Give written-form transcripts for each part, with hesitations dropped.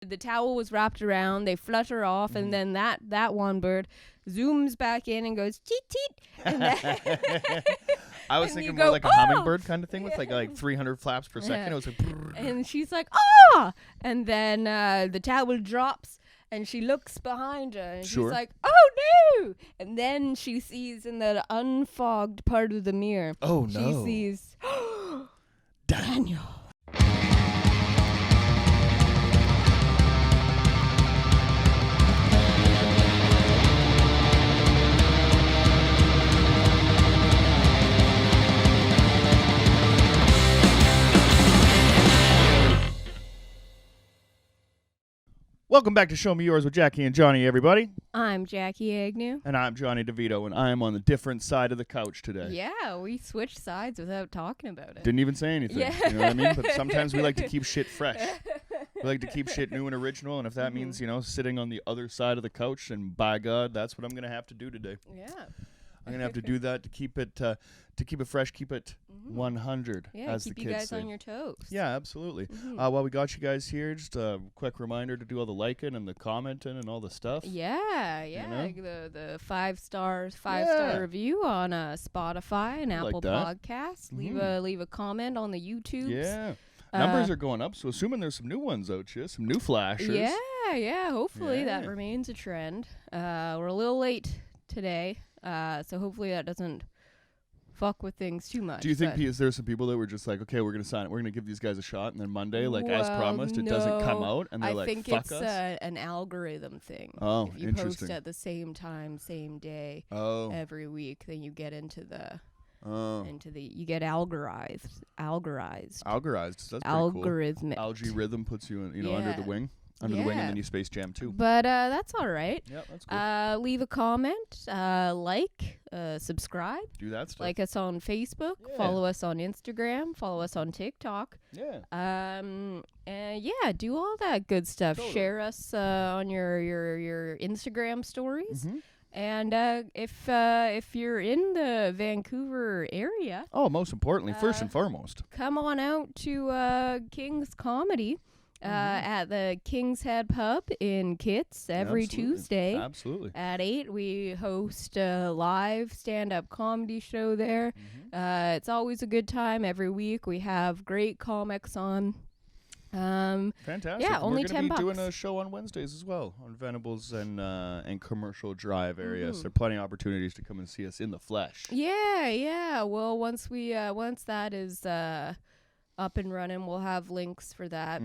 the towel was wrapped around. They flutter off, and then that one bird zooms back in and goes teet teet. And I was and thinking you more go, like a "Oh!" hummingbird kind of thing with like 300 flaps per second. Yeah. It was like, and she's like, "Ah!" And then the towel drops, and she looks behind her, and Sure. she's like, "Oh no!" And then she sees in the unfogged part of the mirror, oh she no. sees Daniel. Welcome back to Show Me Yours with Jackie and Johnny, everybody. I'm Jackie Agnew. And I'm Johnny DeVito, and I am on the different side of the couch today. Yeah, we switched sides without talking about it. Didn't even say anything. Yeah. You know what I mean? But sometimes we like to keep shit fresh. We like to keep shit new and original, and if that means, sitting on the other side of the couch, and by God, that's what I'm going to have to do today. Yeah. I'm going to have to do that to keep it fresh, keep it 100, Yeah, as the keep kids you guys say. on your toes. Yeah, absolutely. While we got you guys here, just a quick reminder to do all the liking and the commenting and all the stuff. Yeah. know? The 5 star review on Spotify and Apple that. Podcasts. Leave a comment on the YouTube. Yeah. Numbers are going up, so assuming there's some new ones out here, some new flashers. Yeah. Hopefully that Yeah. remains a trend. We're a little late today, so hopefully that doesn't fuck with things too much. Do you think there's some people that were just like, okay, we're going to sign it, we're going to give these guys a shot, and then Monday, as promised, it doesn't come out, and they're I like, think fuck it's us? an algorithm thing. Oh, if you interesting. post at the same time, same day, every week, then you get into the you get algorized. Algorized. That's pretty Algorithmic. cool. Algae Rhythm puts you in, under the wing. Under the wing, and then you Space Jam too. But that's all right. Yeah, that's cool. Leave a comment, subscribe. Do that stuff. Like us on Facebook. Yeah. Follow us on Instagram. Follow us on TikTok. Yeah. And do all that good stuff. Totally. Share us on your Instagram stories. Mm-hmm. And if you're in the Vancouver area, Oh, most importantly, first and foremost. come on out to King's Comedy. At the King's Head Pub in Kitts every Absolutely. Tuesday Absolutely. at 8. We host a live stand-up comedy show there. It's always a good time every week. We have great comics on. Fantastic. Yeah, And only we're gonna be $10. doing a show on Wednesdays as well on Venables and Commercial Drive area. So there are plenty of opportunities to come and see us in the flesh. Yeah. Well, once that is up and running, we'll have links for that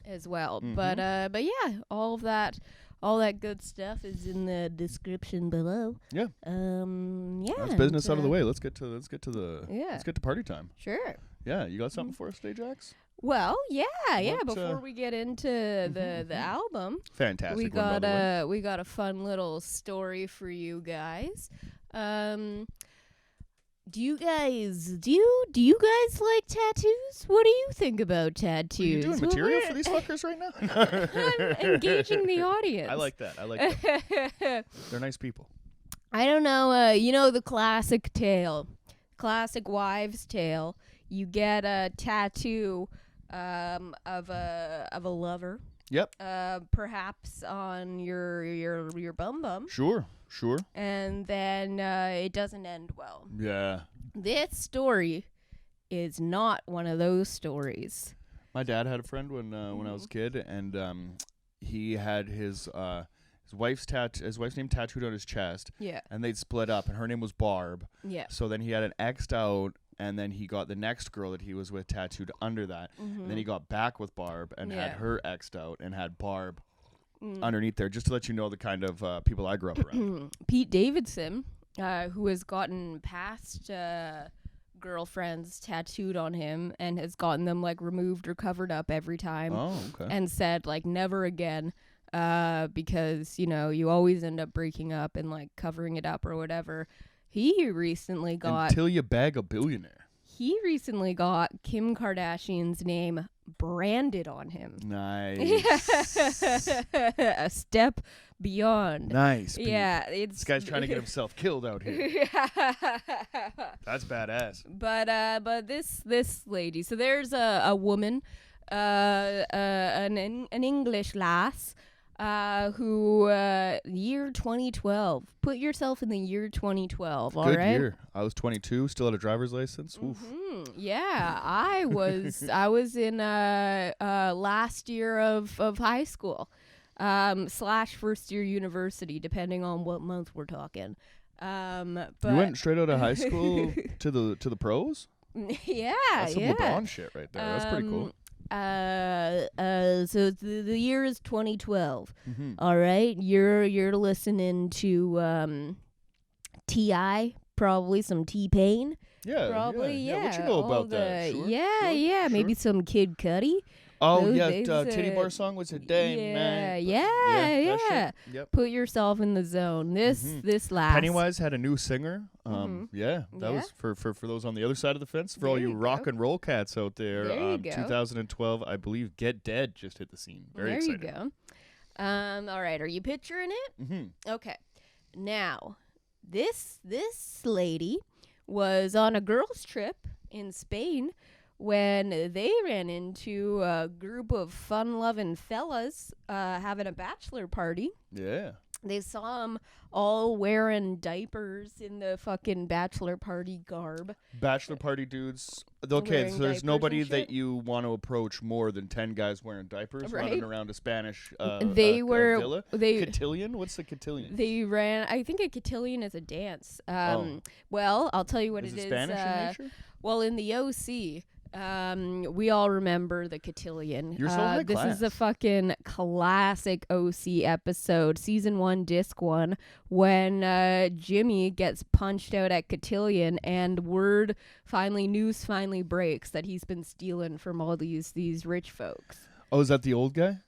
as well. But yeah, all that good stuff is in the description below. Yeah. Yeah. That's business out of the way. Let's get to party time. Sure. Yeah, you got something for us today, Jax? Well, yeah. What, Before we get into the album, Fantastic. we one, by got the way. we got a fun little story for you guys. Do you guys like tattoos? What do you think about tattoos? Are you doing material for these fuckers right now? I'm engaging the audience. I like that. They're nice people. I don't know. The classic wives' tale. You get a tattoo of a lover. Yep. Perhaps on your bum. Sure. And then it doesn't end well. Yeah. This story is not one of those stories. My dad had a friend when I was a kid, and he had his wife's name tattooed on his chest. Yeah. And they'd split up, and her name was Barb. Yeah. So then he had an X'd out, and then he got the next girl that he was with tattooed under that. And then he got back with Barb and had her X'd out and had Barb underneath there, just to let you know the kind of people I grew up around. Pete Davidson, who has gotten past girlfriends tattooed on him and has gotten them removed or covered up every time. Oh, okay. And said never again, because you always end up breaking up and covering it up or whatever. He recently got Until you bag a billionaire. He recently got Kim Kardashian's name branded on him. Nice. A step beyond. Nice. Pete. Yeah, This guy's trying to get himself killed out here. That's badass. But this lady. So there's a woman an English lass who year 2012. Put yourself in the year 2012. All right. Good year. I was 22, still had a driver's license. Yeah, I was in last year of high school / first year university, depending on what month we're talking. But you went straight out of high school to the pros? Yeah, that's some LeBron shit right there. That's pretty cool. So the year is 2012. All right, you're listening to T.I., probably some T-Pain. Yeah, probably. Yeah. What you know about that? Sure, sure. Maybe some Kid Cudi. Oh, Titty Bar song was a day, man. Yeah. Yep. Put yourself in the zone. This last. Pennywise had a new singer. That was for those on the other side of the fence. For all you rock and roll cats out there. There you go. 2012, I believe Get Dead just hit the scene. Very exciting. There you go. All right, are you picturing it? Okay. Now, this lady was on a girls' trip in Spain when they ran into a group of fun-loving fellas having a bachelor party. Yeah. They saw them all wearing diapers in the fucking bachelor party garb. Bachelor party dudes. Okay, so there's nobody that you want to approach more than 10 guys wearing diapers running around a Spanish villa. Cotillion? What's the cotillion? They ran, I think a cotillion is a dance. Well, I'll tell you what it is. Spanish in nature? Well, in the OC... we all remember the cotillion. You're so high class. This is a fucking classic OC episode, season 1, disc 1, when Jimmy gets punched out at cotillion, and news finally breaks that he's been stealing from all these rich folks. Oh, is that the old guy?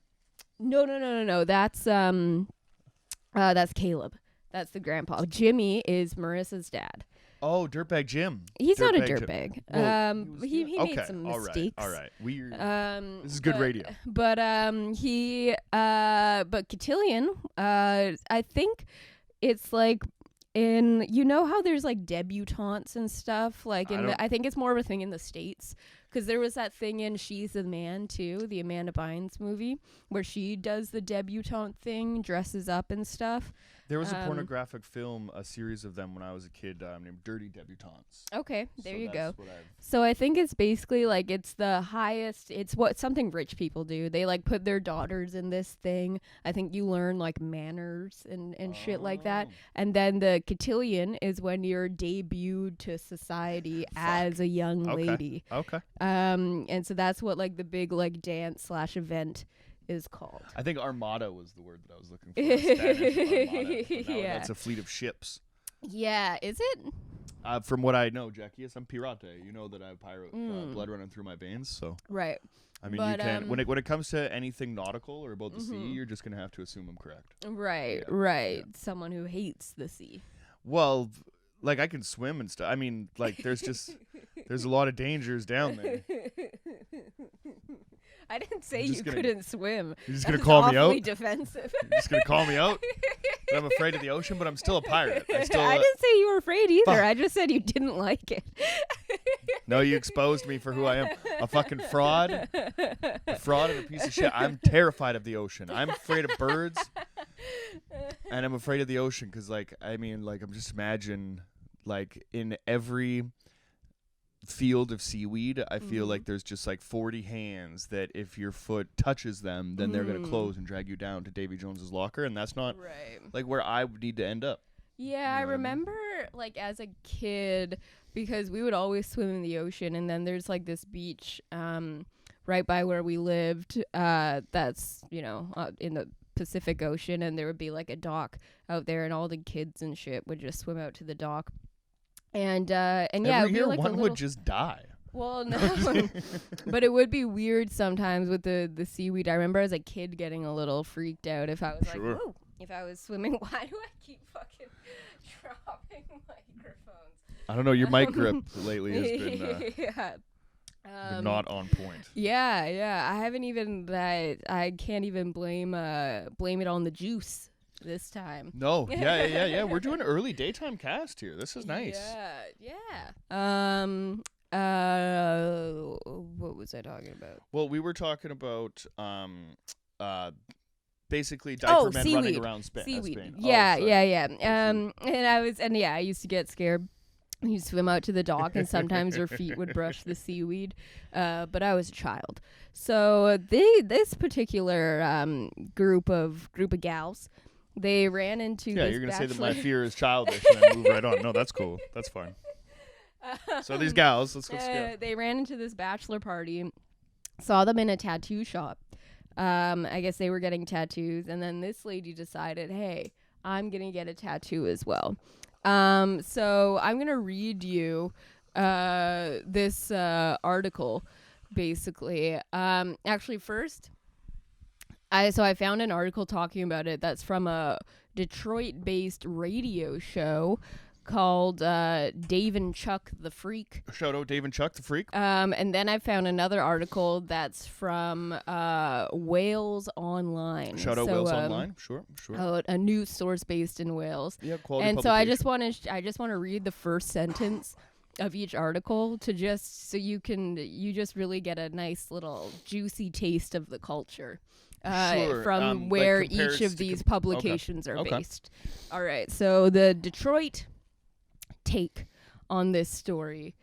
No. That's Caleb. That's the grandpa. Jimmy is Marissa's dad. Oh, Dirtbag Jim. He's not a dirtbag. He made some mistakes. All right. This is good radio. But cotillion, I think it's like how there's like debutantes and stuff, like I think it's more of a thing in the States, because there was that thing in She's the Man too, the Amanda Bynes movie, where she does the debutante thing, dresses up and stuff. There was a pornographic film, a series of them when I was a kid, named Dirty Debutantes. Okay, there you go. So I think it's basically like it's the highest. It's something rich people do. They like put their daughters in this thing. I think you learn like manners and shit like that. And then the cotillion is when you're debuted to society as a young lady. Okay. And so that's what like the big like dance / event is called. I think Armada was the word that I was looking for. Spanish Armada. That's a fleet of ships. Yeah, is it? From what I know, Jackie, yes, I'm pirate. You know that I have pirate blood running through my veins, so. Right. I mean, you can when it comes to anything nautical or about the sea, you're just gonna have to assume I'm correct. Right. Yeah. Someone who hates the sea. Well, like I can swim and stuff. I mean, like there's a lot of dangers down there. I didn't say you couldn't swim. You're just going to call me out? Defensive. You're just going to call me out? That I'm afraid of the ocean, but I'm still a pirate. I didn't say you were afraid either. Fuck. I just said you didn't like it. No, you exposed me for who I am. A fucking fraud. A fraud and a piece of shit. I'm terrified of the ocean. I'm afraid of birds. And I'm afraid of the ocean because, I'm just imagine, in every field of seaweed, I feel like there's just 40 hands that if your foot touches them, then they're going to close and drag you down to Davy Jones's locker, and that's not where I would need to end up. Yeah, I remember as a kid, because we would always swim in the ocean, and then there's this beach right by where we lived that's in the Pacific Ocean, and there would be a dock out there, and all the kids and shit would just swim out to the dock. And yeah, every year one would just die. Well, no, but it would be weird sometimes with the seaweed. I remember as a kid getting a little freaked out if I was whoa, if I was swimming. Why do I keep fucking dropping microphones? I don't know. Your mic grip lately has been not on point. Yeah. I haven't even I can't even blame it on the juice this time. No. Yeah. We're doing early daytime cast here. This is nice. Yeah. what was I talking about? Well, we were talking about basically diaper men seaweed. running around Seaweed. Spain. Yeah. I used to get scared. You swim out to the dock, and sometimes your feet would brush the seaweed. But I was a child, so this particular group of gals, they ran into. Yeah, this you're gonna say that bachelor- my fear is childish, and then move right on. No, that's cool. That's fine. So these gals, let's go. They ran into this bachelor party, saw them in a tattoo shop. I guess they were getting tattoos, and then this lady decided, hey, I'm gonna get a tattoo as well. So I'm gonna read you this article, basically. Actually, first, I found an article talking about it that's from a Detroit-based radio show called Dave and Chuck the Freak. Shout out Dave and Chuck the Freak. And then I found another article that's from Wales Online. Shout out Wales Online. Sure. A news source based in Wales. Yeah, quality. And so I just want to read the first sentence of each article to just so you just really get a nice little juicy taste of the culture. From where each of these publications are based. All right, so the Detroit take on this story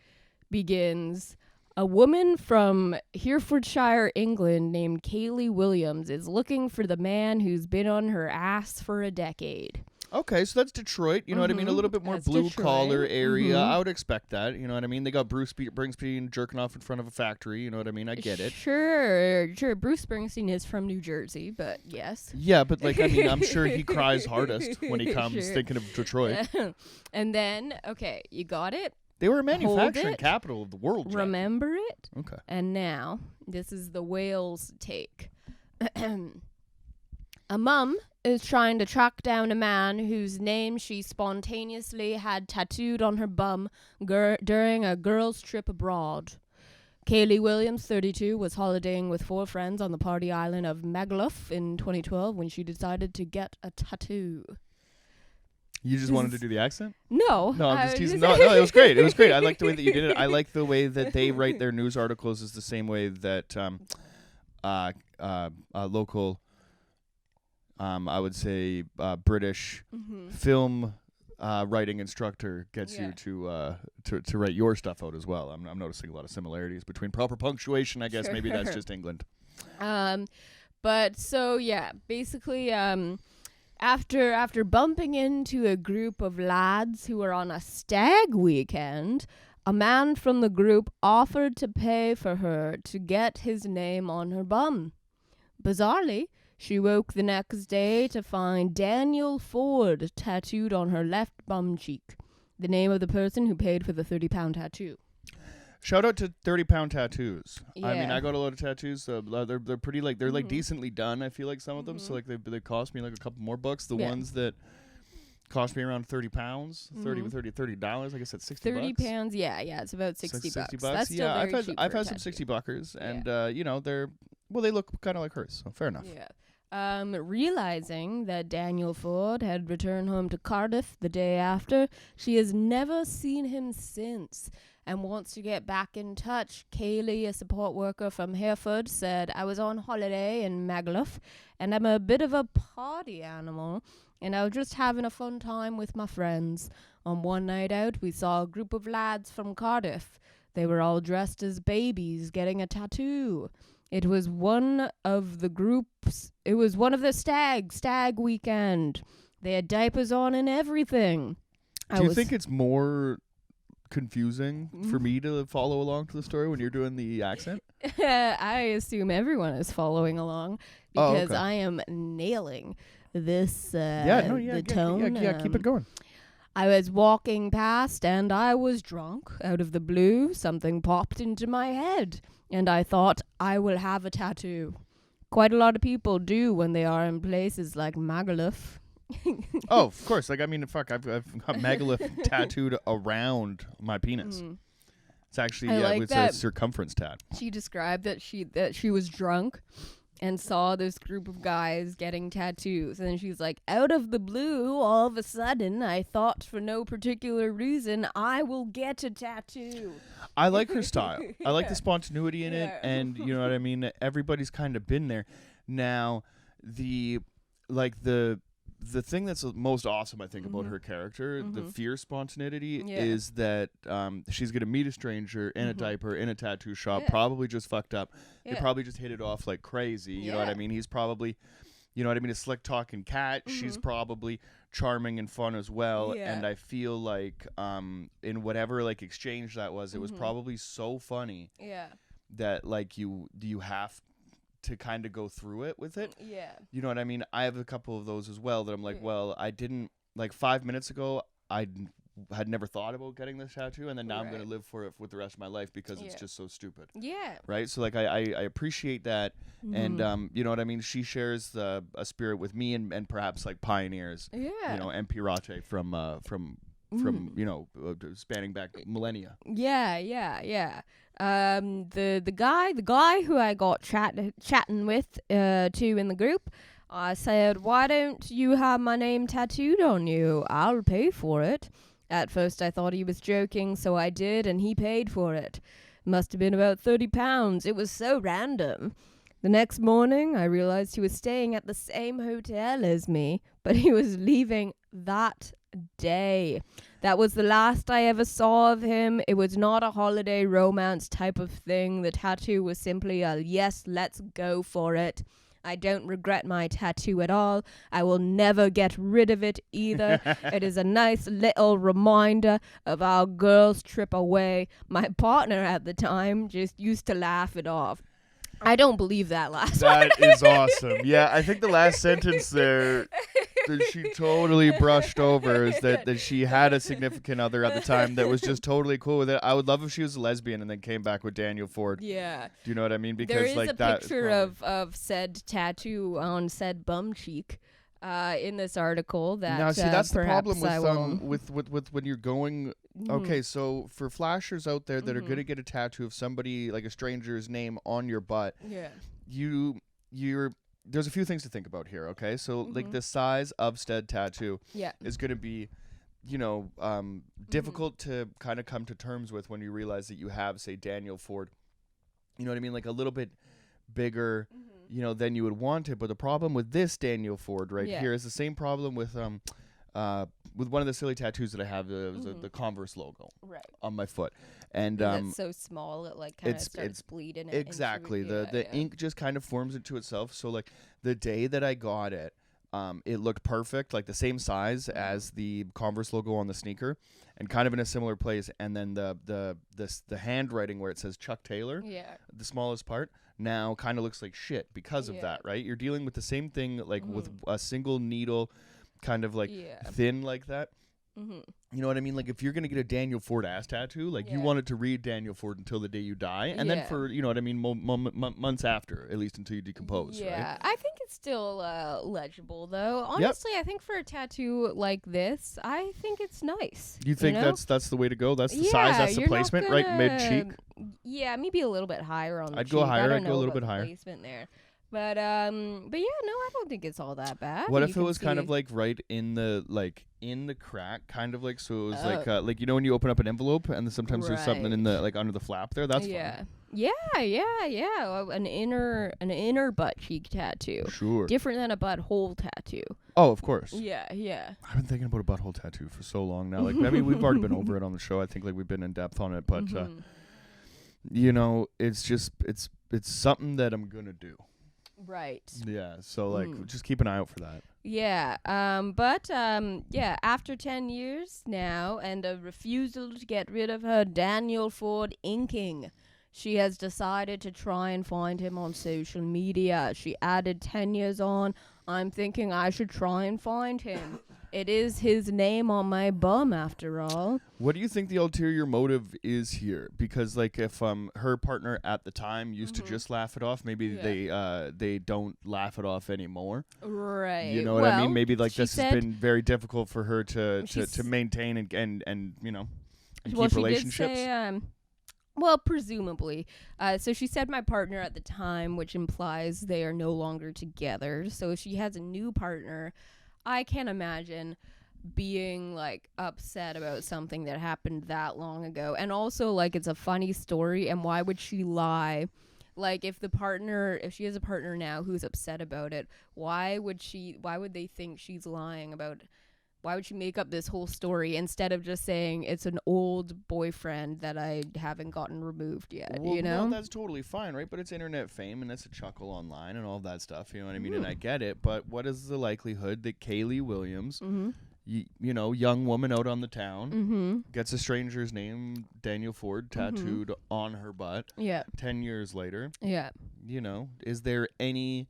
begins. A woman from Herefordshire, England, named Kaylee Williams is looking for the man who's been on her ass for a decade. Okay, so that's Detroit. You know what I mean? A little bit more blue-collar area. I would expect that. You know what I mean? They got Bruce Springsteen jerking off in front of a factory. You know what I mean? I get it. Sure. Bruce Springsteen is from New Jersey, but yes. Yeah, but I'm sure he cries hardest when he comes thinking of Detroit. And then, okay, you got it? They were a manufacturing capital of the world. Jack. Remember it? Okay. And now, this is the Wales take. A mum is trying to track down a man whose name she spontaneously had tattooed on her bum during a girls' trip abroad. Kaylee Williams, 32, was holidaying with 4 friends on the party island of Magaluf in 2012 when she decided to get a tattoo. You just wanted to do the accent? No. No, I'm just teasing. No, it was great. It was great. I like the way that you did it. I like the way that they write their news articles is the same way that local... I would say British film writing instructor gets you to write your stuff out as well. I'm noticing a lot of similarities between proper punctuation. I guess maybe that's just England. But so yeah, basically, after bumping into a group of lads who were on a stag weekend, a man from the group offered to pay for her to get his name on her bum. Bizarrely, she woke the next day to find Daniel Ford tattooed on her left bum cheek, the name of the person who paid for the £30 tattoo. Shout out to 30-pound tattoos. Yeah. I mean, I got a lot of tattoos. They're pretty they're like decently done. I feel like some of them. So like they cost me like a couple more bucks. The ones that cost me around £30, $30. I guess that's $60. £30. Yeah, it's about $60. That's still yeah, very cheap I've for a had some tattoo. $60, and they look kind of like hers. So fair enough. Yeah. Realizing that Daniel Ford had returned home to Cardiff the day after, she has never seen him since and wants to get back in touch. Kaylee, a support worker from Hereford, said, I was on holiday in Magaluf, and I'm a bit of a party animal, and I was just having a fun time with my friends. On one night out, we saw a group of lads from Cardiff. They were all dressed as babies getting a tattoo. It was one of the stag weekend. They had diapers on and everything. Do you think it's more confusing for me to follow along to the story when you're doing the accent? I assume everyone is following along because I am nailing this the tone. Yeah, keep it going. I was walking past and I was drunk. Out of the blue, something popped into my head. And I thought, I will have a tattoo. Quite a lot of people do when they are in places like Magaluf. Oh, of course. Like, I mean, fuck, I've got Magaluf tattooed around my penis. It's actually, it's a circumference tat. She described that she was drunk and saw this group of guys getting tattoos. And then she's like, out of the blue, all of a sudden, I thought for no particular reason, I will get a tattoo. I like her style. I like the spontaneity in it. And you know what I mean? Everybody's kind of been there. Now, the thing that's most awesome, I think, about her character, the fierce spontaneity, is that she's going to meet a stranger in a diaper, in a tattoo shop, probably just fucked up. They probably just hit it off like crazy. You know what I mean? He's probably, you know what I mean, a slick talking cat. She's probably charming and fun as well. And I feel like in whatever like exchange that was, it was probably so funny that like you have to kind of go through it with it. You know what I mean? I have a couple of those as well that I'm like, well, I didn't, like 5 minutes ago, I had never thought about getting this tattoo, and then now I'm going to live for it with the rest of my life because it's just so stupid. Right? So like I appreciate that. And you know what I mean? She shares a spirit with me and perhaps like pioneers. You know, MP Rate from you know, spanning back millennia. The guy who I got chatting with too in the group, I said, why don't you have my name tattooed on you? I'll pay for it. At first I thought he was joking, so I did, and he paid for it. Must have been about £30. It was so random. The next morning, I realized he was staying at the same hotel as me, but he was leaving that day. That was the last I ever saw of him. It was not a holiday romance type of thing. The tattoo was simply a yes, let's go for it. I don't regret my tattoo at all. I will never get rid of it either. It is a nice little reminder of our girls' trip away. My partner at the time just used to laugh it off. I don't believe that last one. That is awesome. Yeah, I think the last sentence there that she totally brushed over is that she had a significant other at the time that was just totally cool with it. I would love if she was a lesbian and then came back with Daniel Ford. Yeah. Do you know what I mean? Because there is like a picture of said tattoo on said bum cheek in this article. That now, see, that's the problem with with when you're going. Okay, so for flashers out there that are going to get a tattoo of somebody, like a stranger's name on your butt, you're there's a few things to think about here, okay? So like the size of said tattoo is going to be, you know, difficult to kind of come to terms with when you realize that you have, say, Daniel Ford, you know what I mean, like a little bit bigger, you know, than you would want it. But the problem with this Daniel Ford here is the same problem with one of the silly tattoos that I have, the Converse logo on my foot. And it's so small it like kind of starts bleeding. Exactly. The ink just kind of forms into itself. So like the day that I got it, it looked perfect, like the same size as the Converse logo on the sneaker, and kind of in a similar place. And then the handwriting where it says Chuck Taylor, the smallest part, now kind of looks like shit because of that, right? You're dealing with the same thing, like with a single needle, kind of like thin like that. You know what I mean? Like if you're gonna get a Daniel Ford ass tattoo, like you want it to read Daniel Ford until the day you die, and then for, you know what I mean, months after, at least until you decompose. Right? I think it's still legible though. Honestly, I think for a tattoo like this, I think it's nice. You think that's the way to go? That's the size. That's the placement, right? Mid cheek. Yeah, maybe a little bit higher on the I'd cheek. go higher. I'd go a little bit higher. Placement there. But yeah, no, I don't think it's all that bad. What if it was kind of like right in the crack, kind of like, so it was like you know when you open up an envelope and then sometimes there's something in the like under the flap there. That's fine. An inner butt cheek tattoo. Sure. Different than a butthole tattoo. Oh, of course. Yeah. I've been thinking about a butthole tattoo for so long now. Like I mean, we've already been over it on the show. I think like we've been in depth on it, but you know, it's just it's something that I'm gonna do. Right. Yeah, so like just keep an eye out for that. Yeah. But after 10 years now and a refusal to get rid of her Daniel Ford inking, she has decided to try and find him on social media. She added 10 years on. I'm thinking I should try and find him. It is his name on my bum, after all. What do you think the ulterior motive is here? Because, like, if her partner at the time used to just laugh it off, maybe they don't laugh it off anymore. Right. You know what I mean? Maybe, like, this has been very difficult for her to maintain and you know, and keep relationships. Did say, Well, presumably. So she said my partner at the time, which implies they are no longer together. So if she has a new partner, I can't imagine being like upset about something that happened that long ago. And also, like, it's a funny story, and why would she lie? Like, if she has a partner now who's upset about it, why would they think she's lying about it? Why would she make up this whole story instead of just saying it's an old boyfriend that I haven't gotten removed yet, well, you know? Well, that's totally fine, right? But it's internet fame, and it's a chuckle online and all that stuff, you know what I mean? And I get it, but what is the likelihood that Kaylee Williams, you know, young woman out on the town, gets a stranger's name, Daniel Ford, tattooed on her butt 10 years later? Yeah. You know, is there any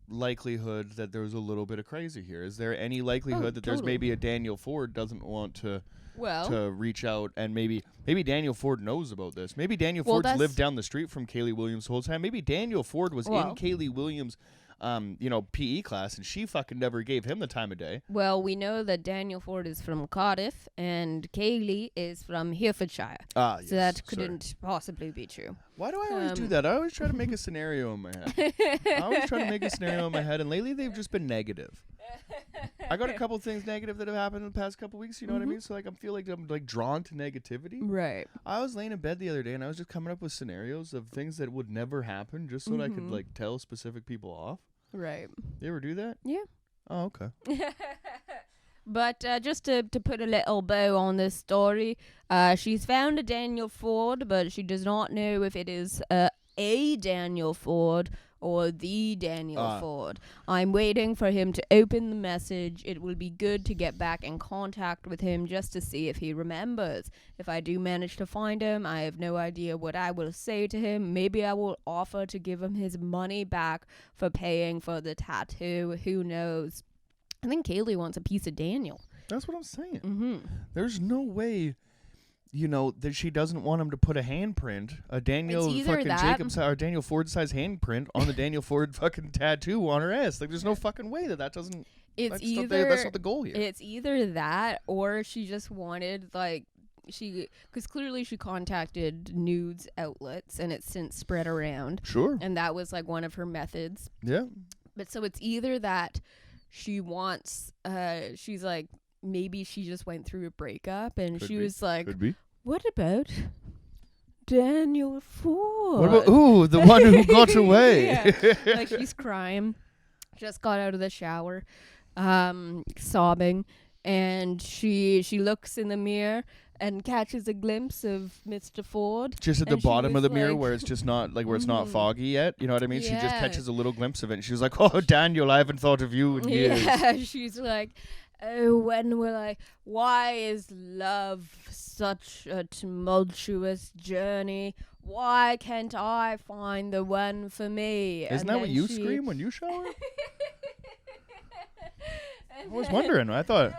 likelihood that there's a little bit of crazy here? Is there any likelihood that there's maybe a Daniel Ford doesn't want to reach out, and maybe Daniel Ford knows about this? Maybe Daniel Ford's lived down the street from Kaylee Williams the whole time. Maybe Daniel Ford was in Kaylee Williams' you know, PE class, and she fucking never gave him the time of day. Well, we know that Daniel Ford is from Cardiff and Kaylee is from Herefordshire. So that couldn't possibly be true. Why do I always do that? I always try to make a scenario in my head. And lately they've just been negative. I got a couple things negative that have happened in the past couple weeks, you know what I mean? So like I feel like I'm like drawn to negativity. Right. I was laying in bed the other day and I was just coming up with scenarios of things that would never happen just so that I could like tell specific people off. Right. You ever do that? Yeah. Oh, okay. But just to put a little bow on this story, she's found a Daniel Ford, but she does not know if it is a Daniel Ford or the Daniel Ford. I'm waiting for him to open the message. It will be good to get back in contact with him just to see if he remembers. If I do manage to find him, I have no idea what I will say to him. Maybe I will offer to give him his money back for paying for the tattoo. Who knows? I think Kaylee wants a piece of Daniel. That's what I'm saying. There's no way, you know, that she doesn't want him to put a handprint, a Daniel fucking Jacobs or Daniel Ford size handprint on the Daniel Ford fucking tattoo on her ass. Like, there's no fucking way that doesn't. That's not the goal here. It's either that or she just wanted because clearly she contacted news outlets and it's since spread around. Sure. And that was like one of her methods. Yeah. But so it's either that she wants, she's like, maybe she just went through a breakup and she was like, what about Daniel Ford? What about, the one who got away? Like, she's crying. Just got out of the shower, sobbing. And she looks in the mirror and catches a glimpse of Mr. Ford. Just at the bottom of the mirror where it's just not, like, where it's not foggy yet. You know what I mean? Yeah. She just catches a little glimpse of it. And she was like, oh, Daniel, I haven't thought of you in years. Yeah, she's like, oh, why is love such a tumultuous journey? Why can't I find the one for me? Isn't that what you scream when you shower? I was wondering. I thought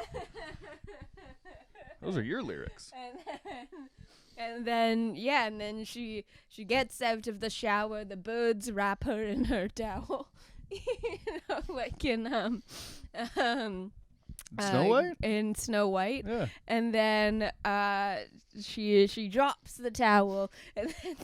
those are your lyrics. And then she gets out of the shower. The birds wrap her in her towel. You know, like in Snow White? In Snow White. Yeah. And then she drops the towel and then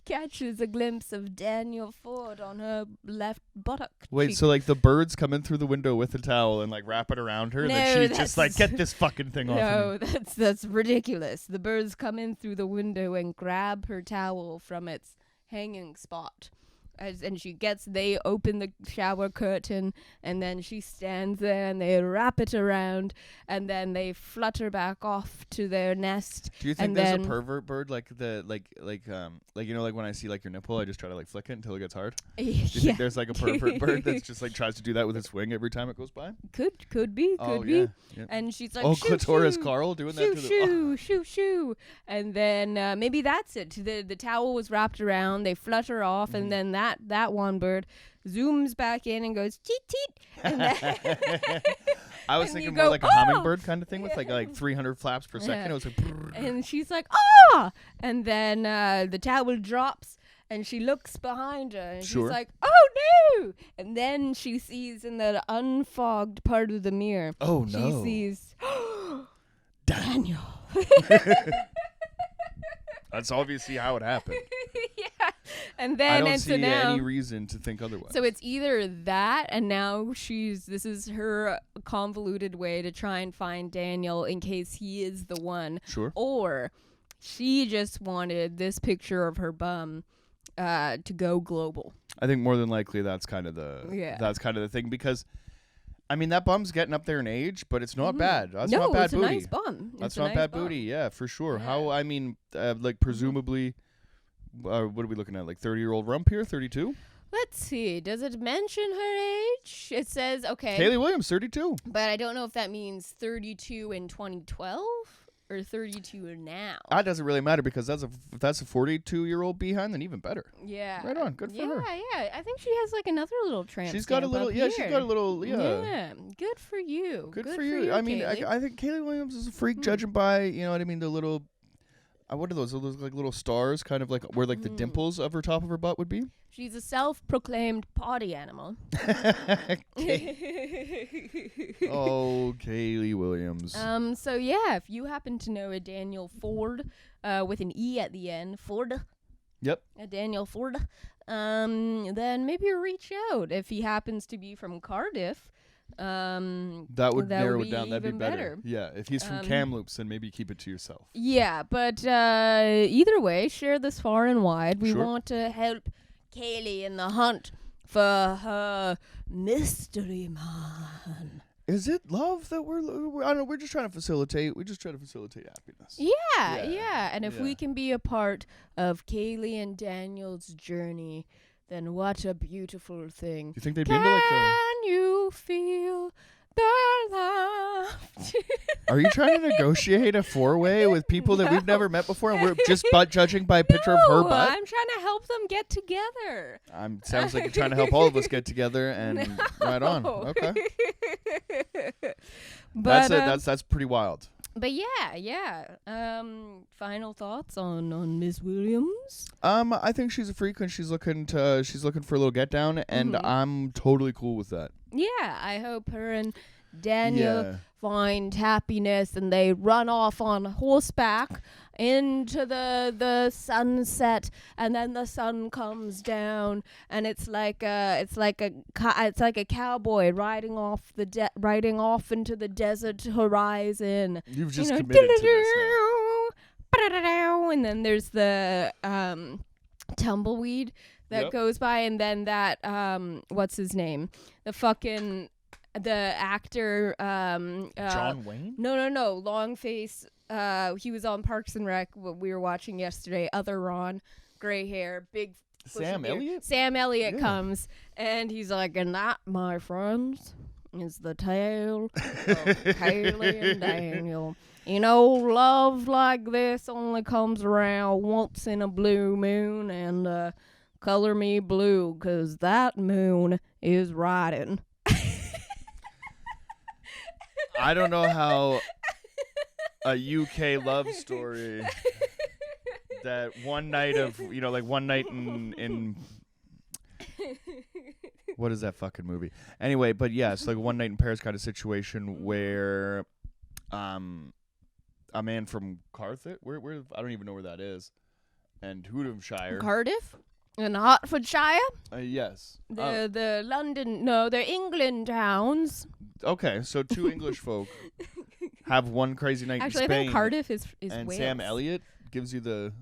catches a glimpse of Daniel Ford on her left buttock. Wait, cheek. So like the birds come in through the window with the towel and like wrap it around her, and then she's just like, get this fucking thing off. No, that's ridiculous. The birds come in through the window and grab her towel from its hanging spot. They open the shower curtain, and then she stands there and they wrap it around, and then they flutter back off to their nest. Do you think there's a pervert bird like you know, like when I see like your nipple, I just try to like flick it until it gets hard? Do you think there's like a pervert bird that's just like tries to do that with its wing every time it goes by? Could be. Yeah. And she's like, clitoris Carl doing that to the shoo. And then maybe that's it. The towel was wrapped around. They flutter off, and then that one bird zooms back in and goes teet teet. And I was thinking more like a hummingbird kind of thing with like 300 flaps per second. It was like, and she's like, and then the towel drops and she looks behind her and she's like, oh no, and then she sees in the unfogged part of the mirror, she sees Daniel. That's obviously how it happened. Yeah. And then I don't it's see now, any reason to think otherwise. so it's either that, and now this is her convoluted way to try and find Daniel in case he is the one. Sure. Or she just wanted this picture of her bum to go global. I think more than likely that's kind of the thing, because I mean, that bum's getting up there in age, but it's not bad. That's not bad booty. No, it's a nice bum. That's not bad booty. Yeah, for sure. Yeah. How, I mean, like presumably, what are we looking at? Like 30-year-old rump here, 32? Let's see. Does it mention her age? It says, okay. Kaylee Williams, 32. But I don't know if that means 32 in 2012 or 32 now. That doesn't really matter, because if that's a 42-year-old behind, then even better. Yeah. Right on. Good for her. Yeah. I think she has like another little tramp. She's got a little, she's got a little, Yeah. Good for you. Good for you. I mean, I think Kaylee Williams is a freak, judging by, you know what I mean, the little, what are those? Those like little stars, kind of like where like the dimples of her top of her butt would be. She's a self-proclaimed potty animal. Oh, Kaylee Williams. So yeah, if you happen to know a Daniel Ford, with an E at the end, Ford. Yep. A Daniel Ford. Then maybe reach out if he happens to be from Cardiff. That would narrow it down. That'd be better. Yeah, if he's from Kamloops, then maybe keep it to yourself. Yeah, but either way, share this far and wide. We Sure. want to help Kaylee in the hunt for her mystery man. Is it love that we're I don't know, we're just trying to facilitate. We just try to facilitate happiness. Yeah. And if we can be a part of Kaylee and Daniel's journey, then what a beautiful thing. Do you think they'd be into like a... Can you feel the love? Are you trying to negotiate a four-way with people that we've never met before, and we're just butt judging by a picture of her butt? I'm trying to help them get together. Sounds like you're trying to help all of us get together, and right on. Okay. But That's pretty wild. But yeah. Final thoughts on Miss Williams? I think she's a freak, and she's looking for a little get down, and I'm totally cool with that. Yeah, I hope her and Daniel find happiness, and they run off on horseback into the sunset, and then the sun comes down, and it's like a cowboy riding off into the desert horizon. You've just committed to this now. And then there's the tumbleweed that goes by, and then that what's his name, the actor John Wayne? No, long face. He was on Parks and Rec, what we were watching yesterday. Other Ron, gray hair, big Sam Elliott? Sam Elliott comes, and he's like, and that, my friends, is the tale of Kaylee and Daniel. You know, love like this only comes around once in a blue moon, and color me blue, 'cause that moon is riding. I don't know how a UK love story that one night in what is that fucking movie? Anyway, but yeah, it's like a one night in Paris kind of situation where a man from Carthage, where I don't even know where that is, and Hoodhamshire. Cardiff? In Hertfordshire? Yes. The London, no, they're England towns. Okay, so two English folk have one crazy night Actually, in Spain. I think Cardiff is and Wales. Sam Elliott gives you the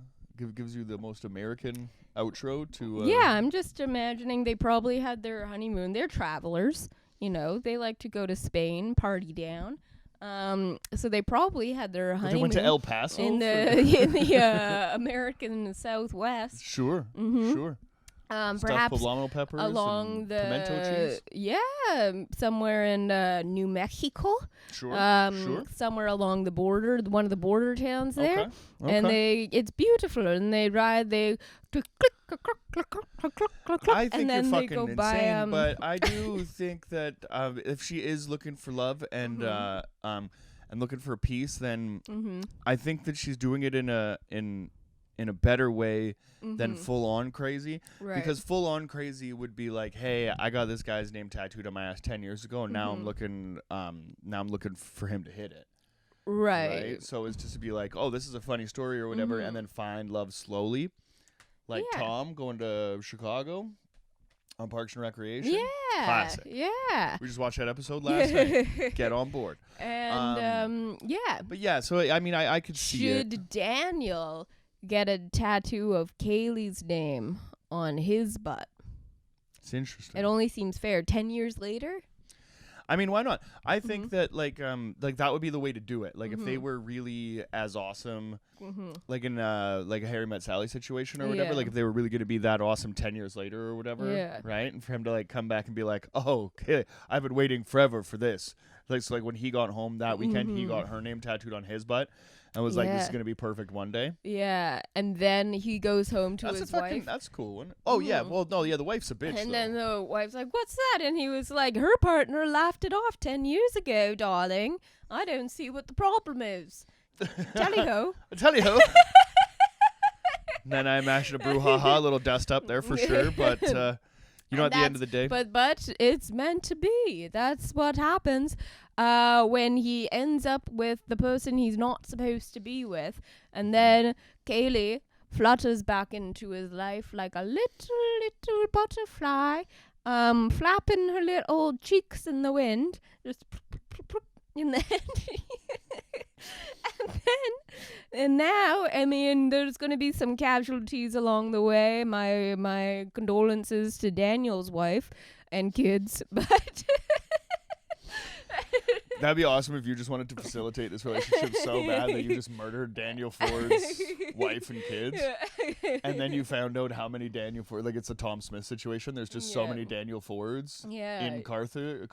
most American outro to. Yeah, I'm just imagining they probably had their honeymoon. They're travelers, you know. They like to go to Spain, party down. So they probably had their honeymoon. They went to El Paso in the American Southwest. Sure, sure. Perhaps poblano peppers along and the pimento cheese. Somewhere in New Mexico. Sure, sure. Somewhere along the border, one of the border towns there. Okay. And it's beautiful, and they click, click, click, click, click, click, click, I think and then you're they fucking go insane, by, but I do think that if she is looking for love and looking for peace, then I think that she's doing it in a better way than full on crazy. Right. Because full on crazy would be like, hey, I got this guy's name tattooed on my ass 10 years ago, and now I'm looking for him to hit it. Right. So it's just to be like, oh, this is a funny story or whatever, and then find love slowly. Like Tom going to Chicago on Parks and Recreation. Yeah. Classic. Yeah. We just watched that episode last night. Get on board. And yeah. But yeah, so I mean, I could see it. Should Daniel get a tattoo of Kaylee's name on his butt? It's interesting. It only seems fair. 10 years later? I mean, why not? I think that like that would be the way to do it. Like if they were really as awesome, like in like a Harry Met Sally situation or whatever. Like if they were really going to be that awesome 10 years later or whatever, right? And for him to like come back and be like, oh, okay, I've been waiting forever for this. Like so, like when he got home that weekend, he got her name tattooed on his butt. And was like, this is going to be perfect one day. Yeah. And then he goes home to his wife. That's a cool one. Oh, yeah. Well, no, yeah, the wife's a bitch, And then the wife's like, what's that? And he was like, her partner laughed it off 10 years ago, darling. I don't see what the problem is. Tally-ho. Tally-ho. And then I imagine a brouhaha, a little dust up there for sure. But, you know, at the end of the day. But it's meant to be. That's what happens when he ends up with the person he's not supposed to be with. And then Kaylee flutters back into his life like a little butterfly, flapping her little cheeks in the wind. Just and then and now, I mean, there's going to be some casualties along the way. My condolences to Daniel's wife and kids, but that'd be awesome if you just wanted to facilitate this relationship so bad that you just murdered Daniel Ford's wife and kids, and then you found out how many Daniel Ford, like it's a Tom Smith situation. There's just so many Daniel Fords in Cardiff.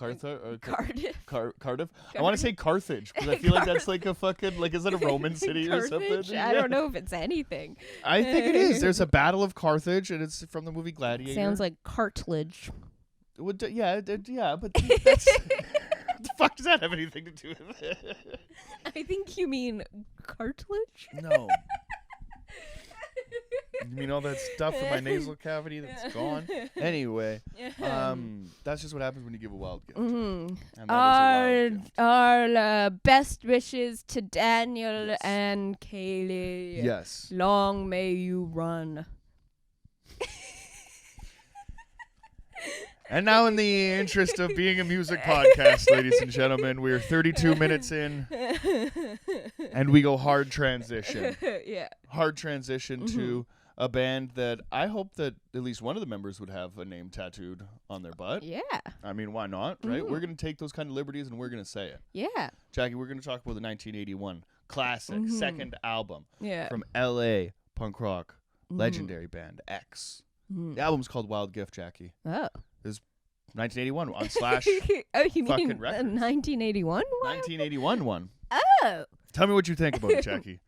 I want to say Carthage because I feel like that's like a fucking like is that a Roman city or something? I don't know if it's anything. I think it is. There's a Battle of Carthage, and it's from the movie Gladiator. Sounds like cartilage. Yeah, but that's. What the fuck does that have anything to do with it? I think you mean cartilage? No. You mean all that stuff in my nasal cavity that's gone? Anyway, that's just what happens when you give a wild gift. And that is a wild gift. Our best wishes to Daniel and Kaylee. Yes. Long may you run. And now, in the interest of being a music podcast, ladies and gentlemen, we're 32 minutes in, and we go hard transition. Hard transition to a band that I hope that at least one of the members would have a name tattooed on their butt. Yeah. I mean, why not, right? We're going to take those kind of liberties, and we're going to say it. Yeah. Jackie, we're going to talk about the 1981 classic second album from L.A. punk rock legendary band X. The album's called Wild Gift, Jackie. Oh. It was 1981 on Slash. Oh, you mean fucking records. 1981 one? 1981 one. Oh. Tell me what you think about it, Jackie.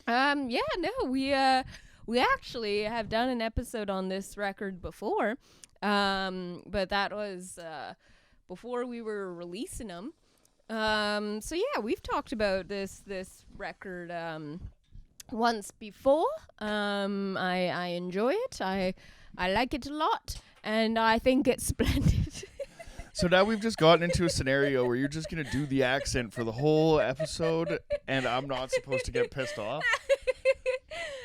Yeah, no, we actually have done an episode on this record before, but that was before we were releasing them. So yeah, we've talked about this record once before. I enjoy it. I like it a lot. And I think it's splendid. So now we've just gotten into a scenario where you're just going to do the accent for the whole episode, and I'm not supposed to get pissed off?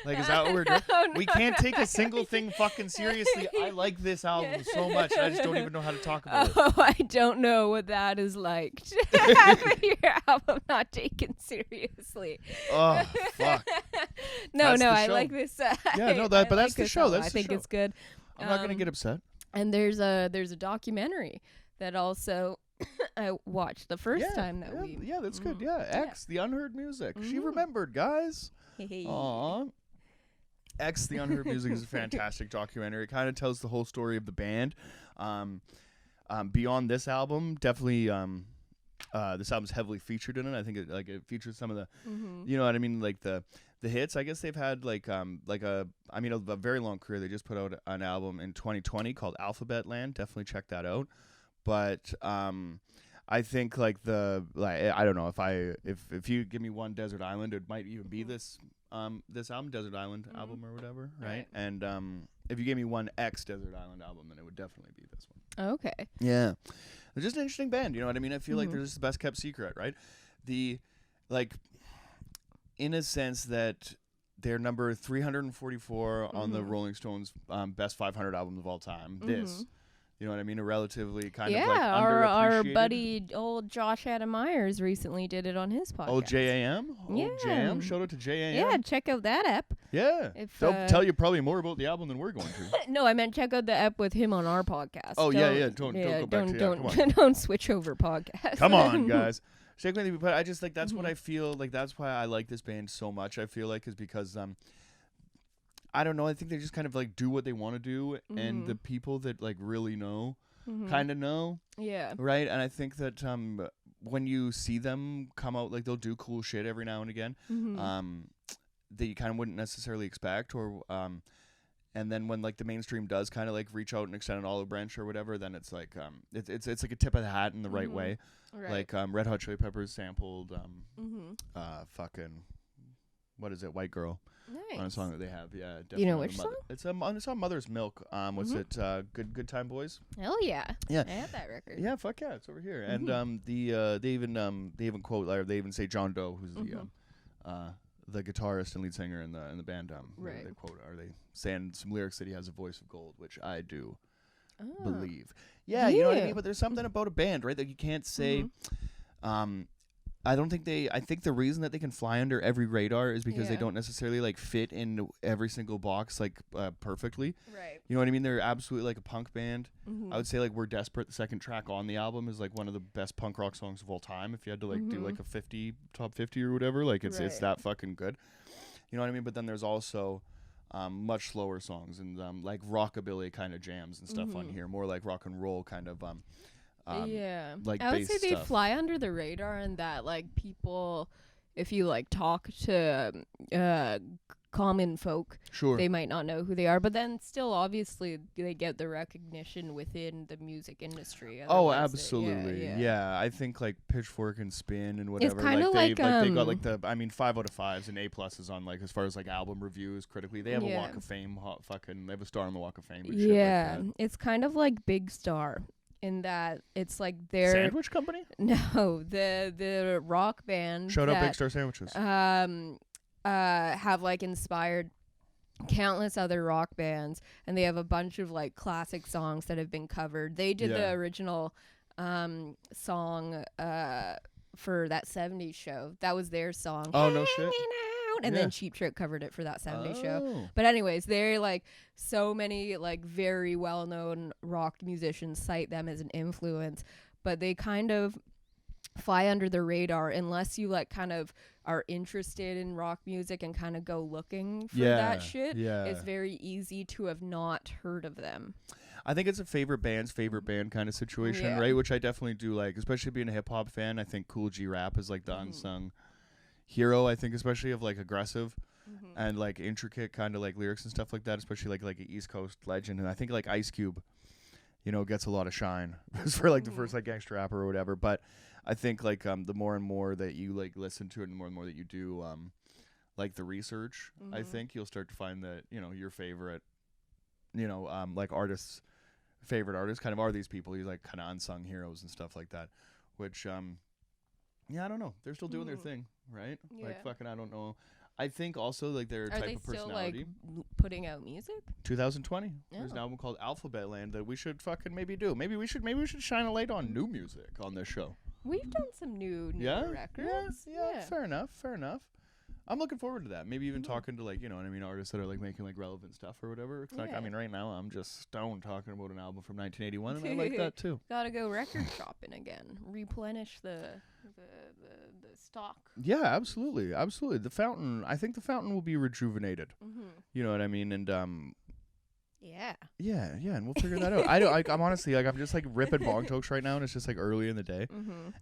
Like, is that what we're doing? No, we can't take a single thing fucking seriously. I like this album so much, I just don't even know how to talk about it. Oh, I don't know what that is like. Having your album not taken seriously. Oh, fuck. No, I like this. Yeah, no, but that's the show. I think it's good. I'm not going to get upset. And there's a documentary that also I watched the first time that we... Yeah, that's good. Yeah, X, The Unheard Music. She remembered, guys. Aww. X, The Unheard Music is a fantastic documentary. It kind of tells the whole story of the band. Beyond this album, definitely... this album's heavily featured in it. I think it features some of the, you know what I mean, like the hits. I guess they've had a very long career. They just put out an album in 2020 called Alphabet Land. Definitely check that out. But I think I don't know if you give me one desert island, it might even be this album, Desert Island album or whatever, right? And if you gave me one X Desert Island album, then it would definitely be this one. Okay. Yeah. They're just an interesting band, you know what I mean? I feel like they're just the best kept secret, right? like in a sense that they're number 344 on the Rolling Stones best 500 albums of all time. This, you know what I mean? A relatively kind of like underappreciated. Our buddy old Josh Adam Myers recently did it on his podcast. Oh, JAM? Yeah. Oh, JAM? Shout out to JAM. Yeah, check out that app. Yeah. They'll tell you probably more about the album than we're going to. No, I meant check out the app with him on our podcast. Oh, yeah. Don't go back to Don't, come on. don't switch over podcast. Come on, guys. But I just like that's what I feel like. That's why I like this band so much. I feel like is because I don't know. I think they just kind of like do what they want to do, and the people that like really know, kind of know. Yeah. Right. And I think that when you see them come out, like they'll do cool shit every now and again, that you kind of wouldn't necessarily expect, or and then when like the mainstream does kind of like reach out and extend an olive branch or whatever, then it's like it's like a tip of the hat in the right way. Right. Like Red Hot Chili Peppers sampled fucking what is it, White Girl. Nice. On a song that they have, yeah. Definitely. You know which song? It's on Mother's Milk. What's it? Good Time Boys. Hell yeah. Yeah. I have that record. Yeah, fuck yeah, it's over here. And they even quote, or they even say John Doe, who's the guitarist and lead singer in the band. Right. They quote, are they saying some lyrics that he has a voice of gold, which I do believe. Yeah, you know what I mean. But there's something about a band, right, that you can't say. I think the reason that they can fly under every radar is because they don't necessarily like fit in every single box like perfectly. Right. You know what I mean? They're absolutely like a punk band. I would say like We're Desperate, the second track on the album, is like one of the best punk rock songs of all time. If you had to like do like a top 50 or whatever, like it's that fucking good. You know what I mean? But then there's also much slower songs and like rockabilly kind of jams and stuff on here, more like rock and roll kind of like I would say they stuff. fly under the radar, and that like people, if you like talk to common folk, they might not know who they are, but then still obviously they get the recognition within the music industry. Oh, absolutely. Yeah, I think like Pitchfork and Spin and whatever, it's kind of like they got like the 5 out of 5s and A+s on like as far as like album reviews critically. They have a Walk of Fame, they have a star on the Walk of Fame. And shit like that. It's kind of like Big Star. In that it's like their sandwich company? No, the rock band. Shout out Big Star Sandwiches. Have like inspired countless other rock bands, and they have a bunch of like classic songs that have been covered. They did the original song for that 70s show. That was their song. Oh, no shit. And then Cheap Trick covered it for that 70s show. But anyways, they're like so many like very well-known rock musicians cite them as an influence, but they kind of fly under the radar unless you like kind of are interested in rock music and kind of go looking for that shit. It's very easy to have not heard of them. I think it's a favorite band kind of situation, right? Which I definitely do like, especially being a hip hop fan. I think Cool G Rap is like the unsung hero, I think, especially of like aggressive and like intricate kind of like lyrics and stuff like that, especially like an East Coast legend. And I think like Ice Cube, you know, gets a lot of shine for like the first like gangster rapper or whatever. But I think like the more and more that you like listen to it, and the more and more that you do like the research, I think you'll start to find that, you know, your favorite, you know, like favorite artists kind of are these people, these like kind of unsung heroes and stuff like that, which yeah, I don't know. They're still doing their thing, right? Yeah. Like fucking, I don't know. I think also like their type of personality. Are they still like putting out music? 2020. There's an album called Alphabet Land that we should fucking maybe do. Maybe we should shine a light on new music on this show. We've done some new records. Yeah. Fair enough. I'm looking forward to that. Maybe even talking to like, you know what I mean, artists that are like making like relevant stuff or whatever. It's like, I mean, right now I'm just stoned talking about an album from 1981, and I like that too. Gotta go record shopping again. Replenish the stock. Yeah, absolutely. The fountain. I think the fountain will be rejuvenated. You know what I mean? And yeah, and we'll figure that out. I'm honestly like I'm just like ripping bong tokes right now, and it's just like early in the day,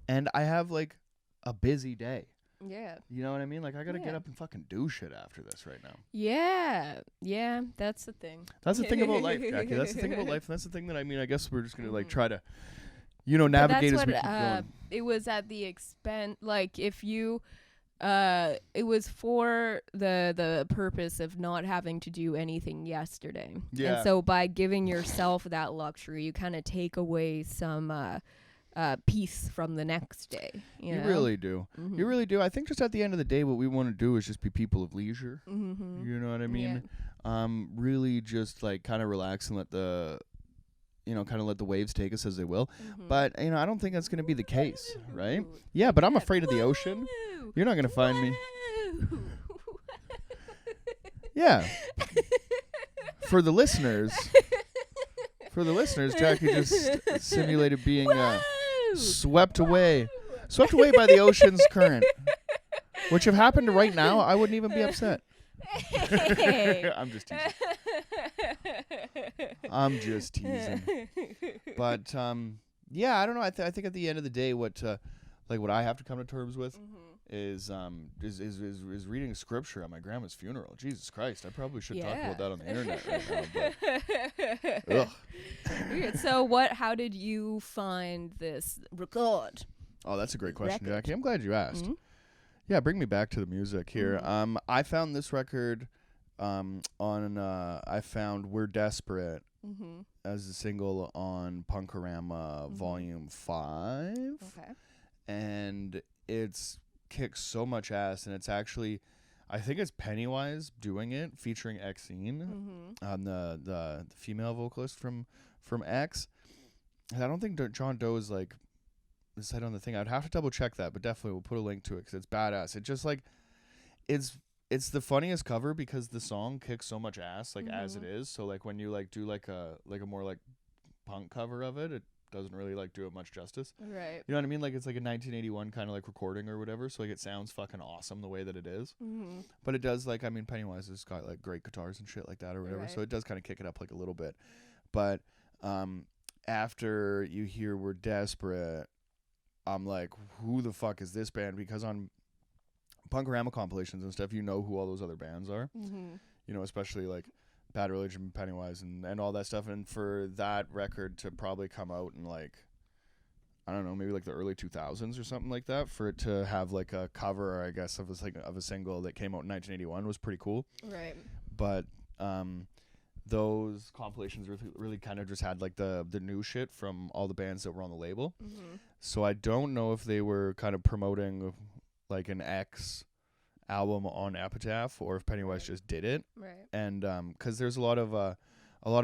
and I have like a busy day. Yeah. You know what I mean? Like I gotta get up and fucking do shit after this right now. Yeah, that's the thing. That's the thing about life, Jackie. That's the thing about life. And that's the thing that I mean. I guess we're just gonna like try to, you know, navigate as we keep going. It was at the expense, like if you, it was for the purpose of not having to do anything yesterday. Yeah. And so by giving yourself that luxury, you kind of take away some peace from the next day. You know? really do. Mm-hmm. You really do. I think just at the end of the day, what we want to do is just be people of leisure. Mm-hmm. You know what I mean? Yeah. Really just like kind of relax and let the waves take us as they will. Mm-hmm. But, I don't think that's going to be the case, right? Yeah, but I'm afraid of the ocean. You're not going to find me. Yeah. For the listeners, Jackie just simulated being swept away by the ocean's current. Which if happened right now, I wouldn't even be upset. I'm just teasing. But yeah, I don't know. I think at the end of the day, what I have to come to terms with is reading scripture at my grandma's funeral. Jesus Christ, I probably should talk about that on the internet right now. But so how did you find this record? Oh, that's a great question, Jackie. I'm glad you asked. Mm-hmm. Yeah, bring me back to the music here. Mm-hmm. I found this record I found We're Desperate as a single on Punkorama Volume 5. Okay. And it's kicks so much ass, and it's actually, I think it's Pennywise doing it, featuring Exene, the female vocalist from X. And I don't think John Doe is like said on the thing. I'd have to double check that, but definitely we'll put a link to it because it's badass. It just like it's the funniest cover because the song kicks so much ass as it is. So like when you like do like a more like punk cover of it, it doesn't really like do it much justice. Right. You know what I mean? Like it's like a 1981 kind of like recording or whatever. So like it sounds fucking awesome the way that it is. Mm-hmm. But it does like, I mean, Pennywise has got like great guitars and shit like that or whatever. Right. So it does kind of kick it up like a little bit. But after you hear We're Desperate, I'm like, who the fuck is this band? Because on Punkorama compilations and stuff, you know who all those other bands are. Mm-hmm. You know, especially like Bad Religion, Pennywise, and all that stuff. And for that record to probably come out in like, I don't know, maybe like the early 2000s or something like that, for it to have like a cover, I guess, of a single that came out in 1981 was pretty cool. Right. But those compilations really kind of just had like the new shit from all the bands that were on the label. Mm-hmm. So I don't know if they were kind of promoting like an X album on Epitaph or if Pennywise just did it. Right. And because there's a lot of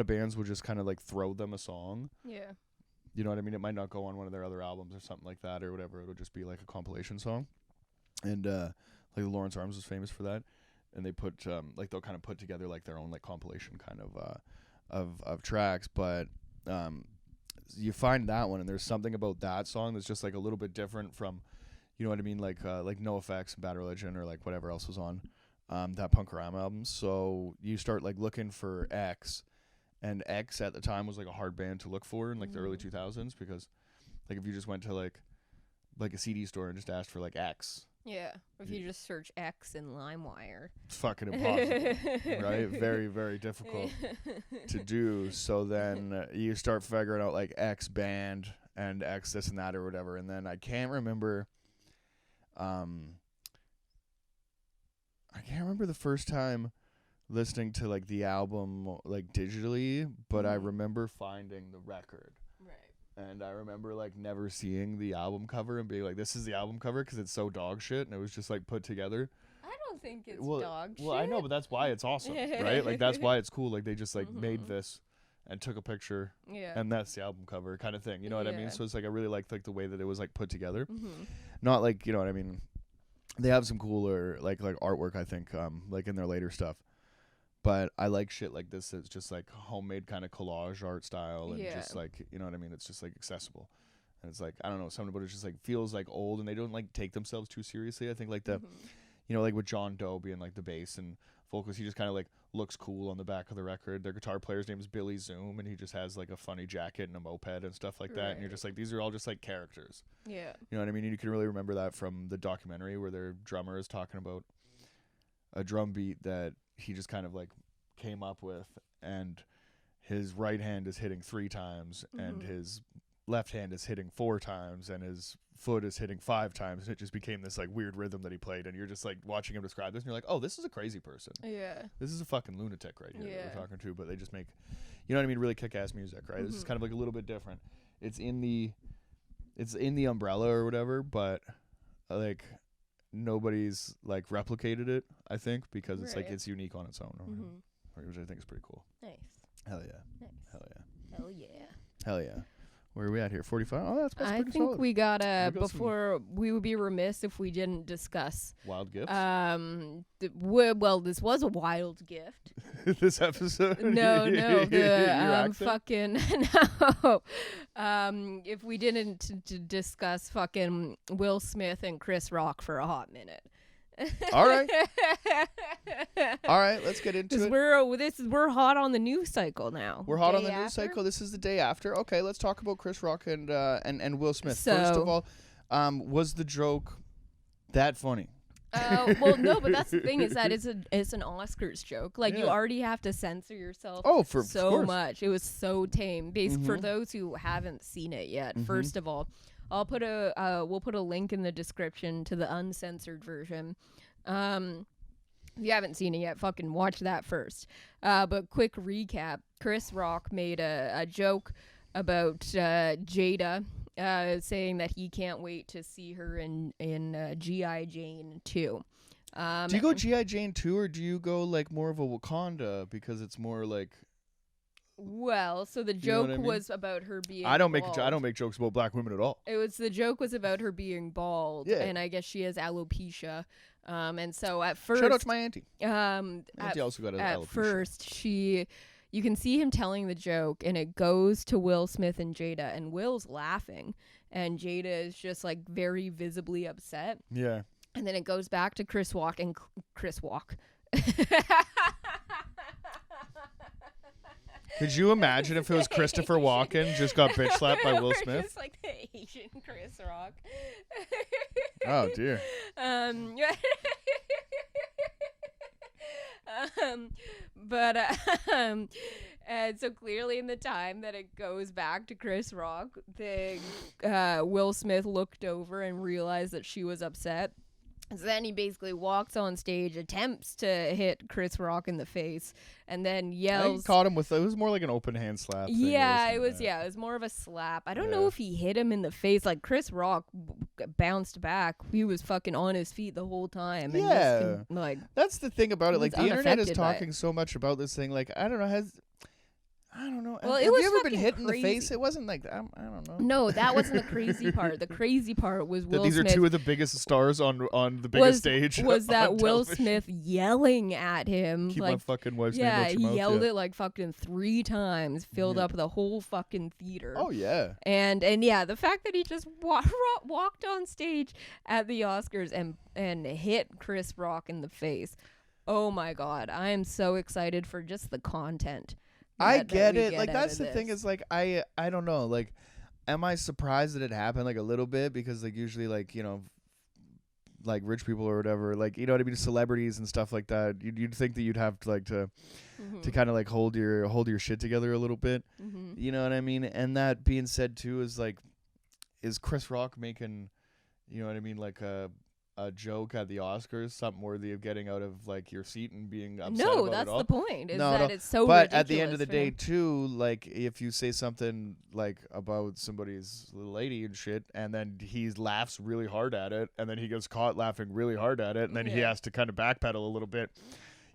bands will just kind of like throw them a song. Yeah. You know what I mean? It might not go on one of their other albums or something like that or whatever. It'll just be like a compilation song. And like Lawrence Arms was famous for that. And they put like they'll kind of put together like their own like compilation kind of tracks. But you find that one, and there's something about that song that's just like a little bit different from, you know what I mean, like NoFX and Bad Religion or like whatever else was on that Punkorama album. So you start like looking for X, and X at the time was like a hard band to look for in like the early 2000s, because like if you just went to like a CD store and just asked for like X. Yeah, if you just search X in LimeWire. It's fucking impossible, right? Very, very difficult to do. So then you start figuring out like X band and X this and that or whatever. And then I can't remember the first time listening to like the album like digitally, but I remember finding the record. And I remember like never seeing the album cover and being like, this is the album cover, because it's so dog shit, and it was just like put together. I don't think it's dog shit. Well, I know, but that's why it's awesome, right? Like that's why it's cool. Like they just like made this and took a picture, and that's the album cover kind of thing. You know what I mean? So it's like I really like the way that it was like put together. Mm-hmm. Not like, you know what I mean? They have some cooler like artwork, I think, like in their later stuff. But I like shit like this. It's just like homemade kind of collage art style, and just like, you know what I mean? It's just like accessible, and it's like, I don't know, something about it just like feels like old, and they don't like take themselves too seriously. I think like the, you know, like with John Doe being like the bass and vocals, he just kind of like looks cool on the back of the record. Their guitar player's name is Billy Zoom, and he just has like a funny jacket and a moped and stuff like that. And you're just like, these are all just like characters. Yeah. You know what I mean? And you can really remember that from the documentary where their drummer is talking about a drum beat that he just kind of like came up with, and his right hand is hitting 3 times and his left hand is hitting 4 times and his foot is hitting 5 times, and it just became this like weird rhythm that he played, and you're just like watching him describe this and you're like, oh, this is a crazy person. Yeah. This is a fucking lunatic right here that we're talking to, but they just make, you know what I mean, really kick-ass music, right? This is kind of like a little bit different. It's in the it's in the umbrella or whatever, but like nobody's like replicated it, I think, because it's like it's unique on its own, which I think is pretty cool. Nice. Hell yeah. Nice. Hell yeah. Hell yeah. Hell yeah. Where are we at here? 45? Oh, that's pretty solid. I think we got before we would be remiss if we didn't discuss wild gifts. Well, this was a wild gift. This episode. No, the fucking no. If we didn't discuss fucking Will Smith and Chris Rock for a hot minute. All right, let's get into it. We're hot on the news cycle now. We're hot on the news cycle. This is the day after. Okay, let's talk about Chris Rock and Will Smith. So, first of all, was the joke that funny? Well, no, but that's the thing is that it's an Oscars joke. Like you already have to censor yourself. So much. It was so tame. For those who haven't seen it yet, first of all. We'll put a link in the description to the uncensored version. If you haven't seen it yet, fucking watch that first. But quick recap: Chris Rock made a joke about Jada, saying that he can't wait to see her in G.I. Jane 2. Do you go G.I. Jane 2 or do you go like more of a Wakanda because it's more like? Well, so the joke was about her being I don't make jokes about black women at all. The joke was about her being bald, and I guess she has alopecia. And so at first, shout out to my auntie. Auntie also got alopecia. At first, you can see him telling the joke, and it goes to Will Smith and Jada, and Will's laughing, and Jada is just like very visibly upset. Yeah. And then it goes back to Chris Rock and Chris Rock. Could you imagine if it was Christopher Walken just got bitch slapped by Will Smith? Just like the Asian Chris Rock. Oh dear. And so clearly in the time that it goes back to Chris Rock, Will Smith looked over and realized that she was upset. So then he basically walks on stage, attempts to hit Chris Rock in the face, and then yells. I caught him with it was more like an open hand slap. Yeah, it was more of a slap. I don't know if he hit him in the face. Like Chris Rock bounced back. He was fucking on his feet the whole time. And that's the thing about it. Like the internet is talking so much about this thing. Like I don't know. Well, have you ever been hit in the face? It wasn't like I don't know. No, that wasn't the crazy part. The crazy part was Will Smith. These are two of the biggest stars on the biggest stage. Was that Will Smith yelling at him? Keep my fucking wife's name out your mouth. He yelled it like fucking 3 times, filled up the whole fucking theater. Oh yeah. And the fact that he just walked on stage at the Oscars and hit Chris Rock in the face. Oh my God, I am so excited for just the content. I get it. Like that's the thing is like I don't know. Like, am I surprised that it happened like a little bit because like usually like like rich people or whatever like you know what I mean celebrities and stuff like that you'd think that you'd have to like to kind of like hold your shit together a little bit. You know what I mean? And that being said too is like is Chris Rock making you know what I mean like a joke at the Oscars, something worthy of getting out of like your seat and being upset about it all. No, that's the point. It's so but ridiculous at the end of the day, too, like if you say something like about somebody's little lady and shit, and then he laughs really hard at it, and then he gets caught laughing really hard at it, and then he has to kind of backpedal a little bit.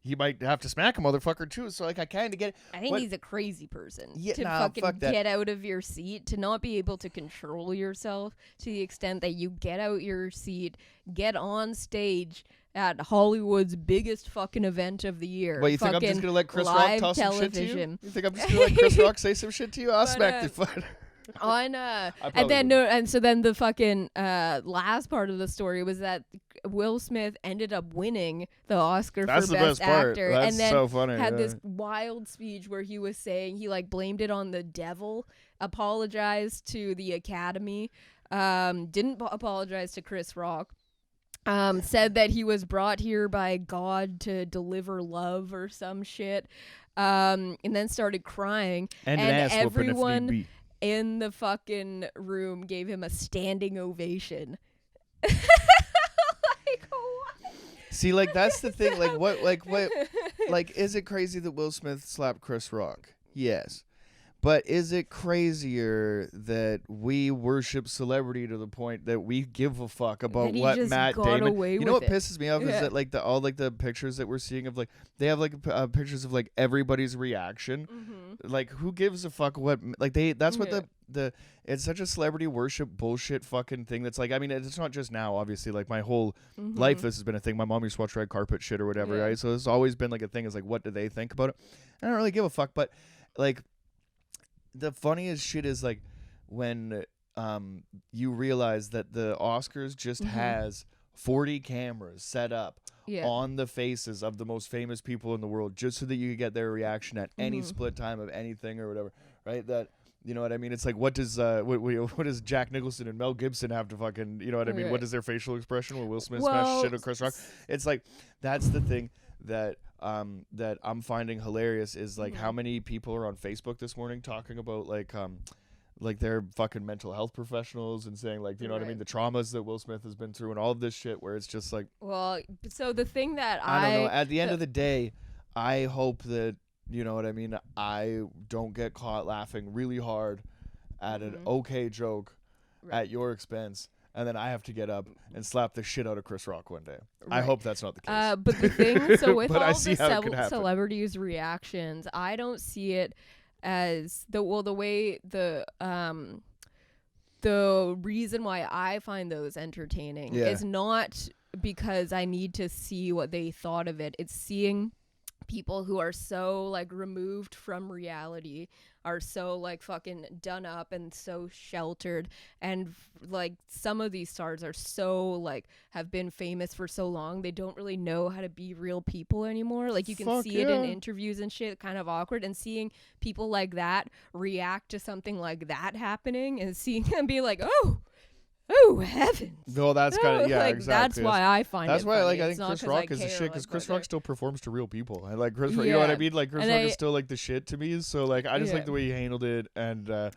He might have to smack a motherfucker too. So like I kind of get it. I think he's a crazy person to get out of your seat, to not be able to control yourself to the extent that you get out your seat, get on stage at Hollywood's biggest fucking event of the year. Well, you think I'm just gonna let Chris Rock toss some shit to you? You think I'm just gonna let Chris Rock say some shit to you? I'll smack the foot. So then the fucking last part of the story was that Will Smith ended up winning the Oscar for Best Actor, and then so funny, had this wild speech where he was saying he like blamed it on the devil, apologized to the Academy, didn't apologize to Chris Rock. Said that he was brought here by God to deliver love or some shit, and then started crying, and everyone in the fucking room gave him a standing ovation. Like, what? See, like that's the thing. Like what? Like is it crazy that Will Smith slapped Chris Rock? Yes, But is it crazier that we worship celebrity to the point that we give a fuck about what Matt Damon? You know what pisses me off is that like all like the pictures that we're seeing of like they have like pictures of like everybody's reaction. Like who gives a fuck what like that's what the it's such a celebrity worship bullshit fucking thing that's like I mean it's not just now obviously like my whole life this has been a thing. My mom used to watch red carpet shit or whatever, right? So it's always been like a thing is like what do they think about it? I don't really give a fuck, but like the funniest shit is like when you realize that the Oscars just has 40 cameras set up on the faces of the most famous people in the world just so that you could get their reaction at any split time of anything or whatever, right? That you know what I mean? It's like what does Jack Nicholson and Mel Gibson have to fucking you know what I mean? What is their facial expression when Will Smith smashes shit on Chris Rock? It's like that's the thing that that I'm finding hilarious is like how many people are on Facebook this morning talking about like they're fucking mental health professionals and saying like you know what I mean the traumas that Will Smith has been through and all of this shit where it's just like so the thing that I don't know at the end of the day I hope that you know what I mean I don't get caught laughing really hard at an okay joke at your expense. And then I have to get up and slap the shit out of Chris Rock one day. I hope that's not the case. But the thing, so with all the celebrities' reactions, I don't see it as the way the reason why I find those entertaining is not because I need to see what they thought of it. It's seeing people who are so like removed from reality are so like fucking done up and so sheltered and like some of these stars are so like have been famous for so long they don't really know how to be real people anymore. Like you can see it in interviews and shit, kind of awkward, and seeing people like that react to something like that happening and seeing them be like oh heavens! No, that's kind of like, exactly. That's why I find that's it. That's why funny. I think Chris Rock is the shit because Chris Rock still performs to real people. I like Chris Rock. You know what I mean? Like Chris Rock is still like the shit to me. So like I just like the way he handled it and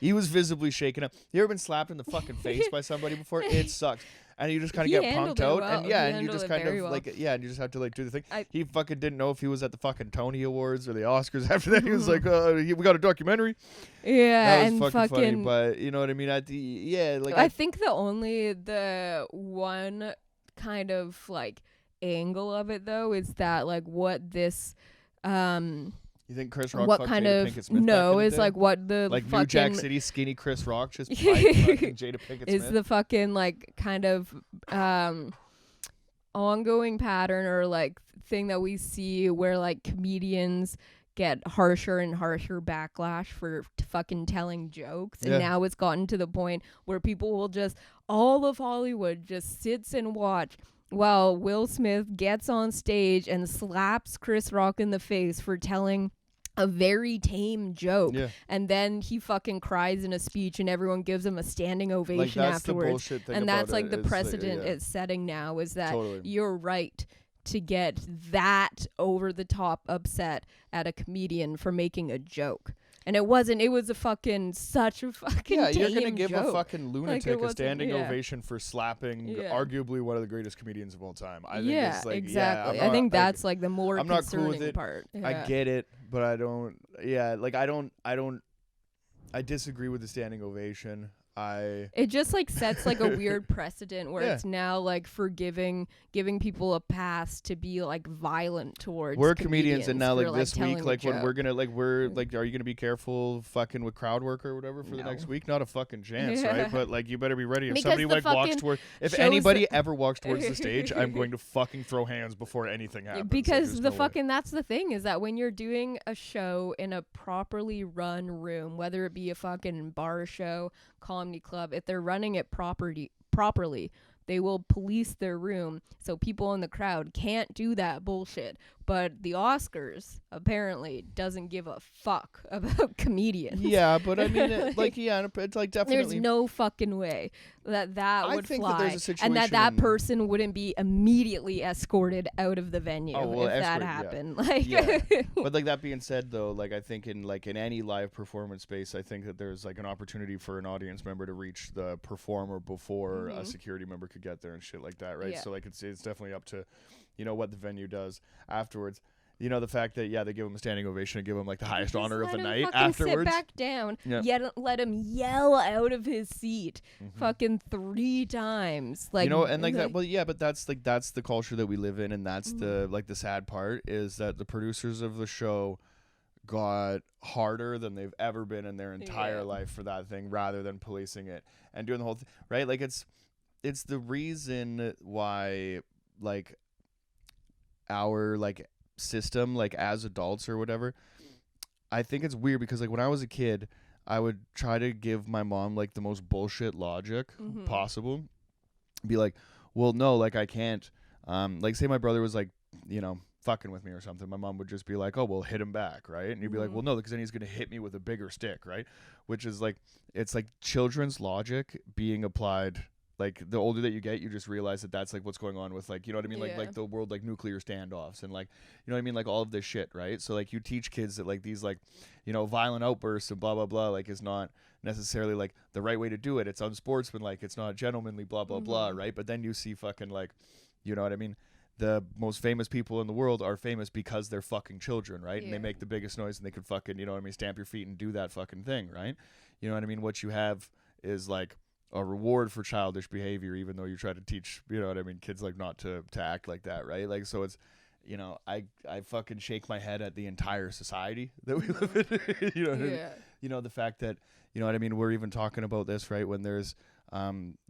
he was visibly shaken up. You ever been slapped in the fucking face by somebody before? It sucks. And you just kind of get punked out, and and you just kind of like, and you just have to like do the thing. He fucking didn't know if he was at the fucking Tony Awards or the Oscars. After that, he was like, "We got a documentary." Yeah, that was fucking funny, but you know what I mean. Like I think the one kind of like angle of it though is that like what this You think Chris Rock what fucked kind Jada of Pinkett Smith no is like what the like fucking New Jack City skinny Chris Rock just fucking Jada Pinkett is Smith? The fucking like kind of ongoing pattern or like thing that we see where like comedians get harsher and harsher backlash for fucking telling jokes, and now it's gotten to the point where people will just all of Hollywood just sits and watch while Will Smith gets on stage and slaps Chris Rock in the face for telling a very tame joke, and then he fucking cries in a speech and everyone gives him a standing ovation that's afterwards. The bullshit thing and that's like the it's precedent it's setting now is that you're right to get that over the top upset at a comedian for making a joke. And it was a fucking such a fucking tame you're gonna give joke. a fucking lunatic a standing ovation for slapping arguably one of the greatest comedians of all time. I think it's like, exactly. I think that's like the more I'm concerning not cool with it. part. I get it, but I don't. I disagree with the standing ovation. It just like sets like a weird precedent where it's now like giving people a pass to be like violent towards we're comedians and now like this week like when we're gonna like we're like are you gonna be careful fucking with crowd work or whatever for the next week? Not a fucking chance, right? But like you better be ready if because somebody like walks towards anybody ever walks towards the stage, I'm going to fucking throw hands before anything happens. Because the fucking that's the thing is that when you're doing a show in a properly run room, whether it be a fucking bar show, comedy club, if they're running it properly, they will police their room so people in the crowd can't do that bullshit. But the Oscars apparently doesn't give a fuck about comedians. Yeah, but I mean, it's like definitely. There's no fucking way that would fly, that and that person wouldn't be immediately escorted out of the venue if that happened. But like that being said, though, like I think in any live performance space, I think that there's like an opportunity for an audience member to reach the performer before a security member could get there and shit like that, right? So like it's definitely up to what the venue does afterwards. You know, the fact that, they give him a standing ovation and give him, like, the highest honor of the night afterwards. afterwards. Sit back down. Yet let him yell out of his seat fucking 3 times. Like, you know, and, like, that, well, yeah, but that's the culture that we live in, and that's the sad part is that the producers of the show got harder than they've ever been in their entire life for that thing, rather than policing it and doing the whole thing, right? Like, it's the reason why, like, our, like, system, like, as adults or whatever, I think it's weird because, like, when I was a kid, I would try to give my mom, like, the most bullshit logic possible. Be like, well, no, like, I can't, like, say my brother was, like, you know, fucking with me or something, my mom would just be like, oh, well, hit him back, right? And you'd be like, well, no, because then he's gonna hit me with a bigger stick, right? Which is, like, it's like children's logic being applied. Like, the older that you get, you just realize that that's, like, what's going on with, like, you know what I mean? Like the world, like, nuclear standoffs and, like, you know what I mean? Like, all of this shit, right? So, like, you teach kids that, like, these, like, you know, violent outbursts and blah, blah, blah, like, is not necessarily, like, the right way to do it. It's unsportsmanlike. It's not gentlemanly, blah, blah, blah, right? But then you see fucking, like, you know what I mean? The most famous people in the world are famous because they're fucking children, right? And they make the biggest noise and they could fucking, you know what I mean, stamp your feet and do that fucking thing, right? You know what I mean? What you have is, like, a reward for childish behavior, even though you try to teach, you know what I mean, kids, like, not to act like that, right? Like, so it's, you know, I fucking shake my head at the entire society that we live in. You know what I mean? You know, the fact that, you know what I mean, we're even talking about this, right, when there's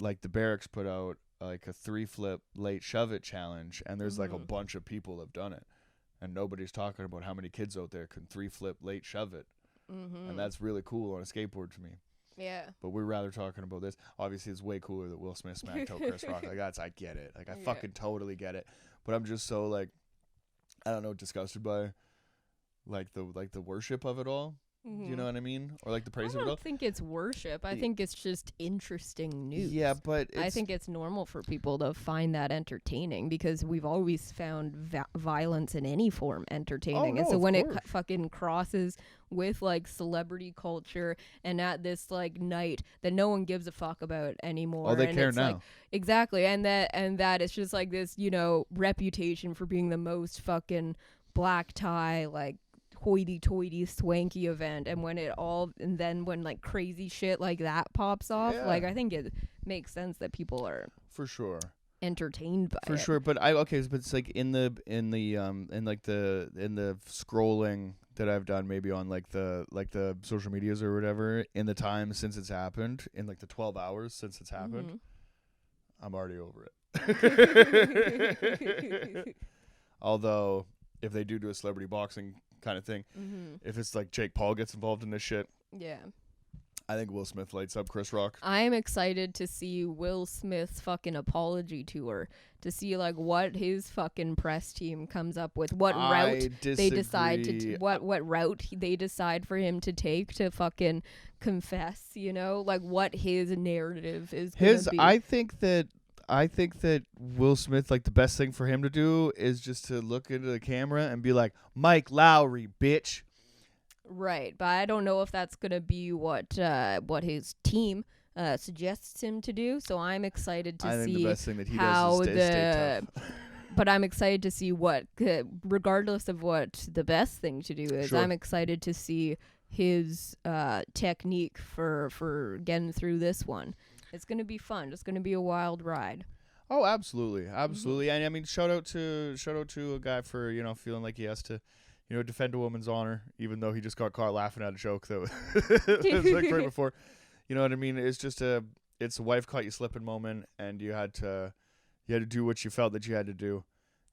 like, the Barracks put out, like, a 3-flip late shove it challenge, and there's like a bunch of people have done it, and nobody's talking about how many kids out there can 3-flip late shove it. And that's really cool on a skateboard to me. Yeah. But we're rather talking about this. Obviously, it's way cooler that Will Smith smacked out Chris Rock. Like, I get it. Like, I fucking totally get it. But I'm just so, like, I don't know, disgusted by, like, the worship of it all. You know what I mean? Or, like, the praise of it all. I don't think it's worship. I think it's just interesting news. Yeah, but I think it's normal for people to find that entertaining because we've always found violence in any form entertaining. And so when it fucking crosses with, like, celebrity culture and at this, like, night that no one gives a fuck about anymore. Oh, they and care it's now. Like, exactly. And that it's just, like, this, you know, reputation for being the most fucking black tie, like, hoity-toity swanky event, and then when like crazy shit like that pops off, like, I think it makes sense that people are for sure entertained by it. For sure, but but it's like in the scrolling that I've done, maybe on like the social medias or whatever, in the time since it's happened, in like the 12 hours since it's happened, I'm already over it. Although if they do a celebrity boxing kind of thing, if it's like Jake Paul gets involved in this shit, I think Will Smith lights up Chris Rock. I'm excited to see Will Smith's fucking apology tour, to see like what his fucking press team comes up with, what route they decide to what route they decide for him to take to fucking confess, you know, like what his narrative is gonna be. I think that Will Smith, like, the best thing for him to do is just to look into the camera and be like, Mike Lowry, bitch. Right, but I don't know if that's going to be what his team suggests him to do, so I'm excited to see think the best thing that he how does is stay tough. But I'm excited to see what, regardless of what the best thing to do is, I'm excited to see his technique for getting through this one. It's going to be fun. It's going to be a wild ride. Oh, absolutely. And I mean, shout out to a guy for, you know, feeling like he has to, you know, defend a woman's honor, even though he just got caught laughing at a joke that was like right before. You know what I mean? It's just it's a wife caught you slipping moment, and you had to do what you felt that you had to do.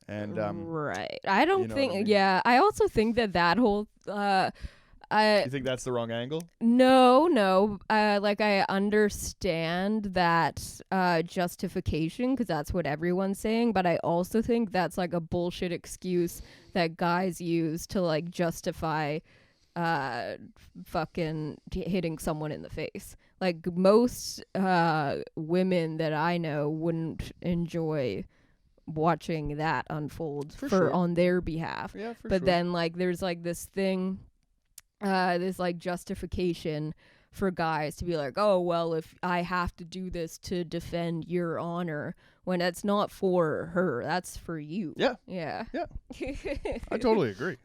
And right. I don't think. I mean? Yeah. I also think that whole. You think that's the wrong angle? No. Like, I understand that justification, because that's what everyone's saying, but I also think that's like a bullshit excuse that guys use to like justify fucking hitting someone in the face. Like, most women that I know wouldn't enjoy watching that unfold on their behalf. Yeah, for but sure. then like there's like this thing, this like justification for guys to be like, oh, well, if I have to do this to defend your honor, when it's not for her, that's for you. Yeah. Yeah. Yeah. I totally agree.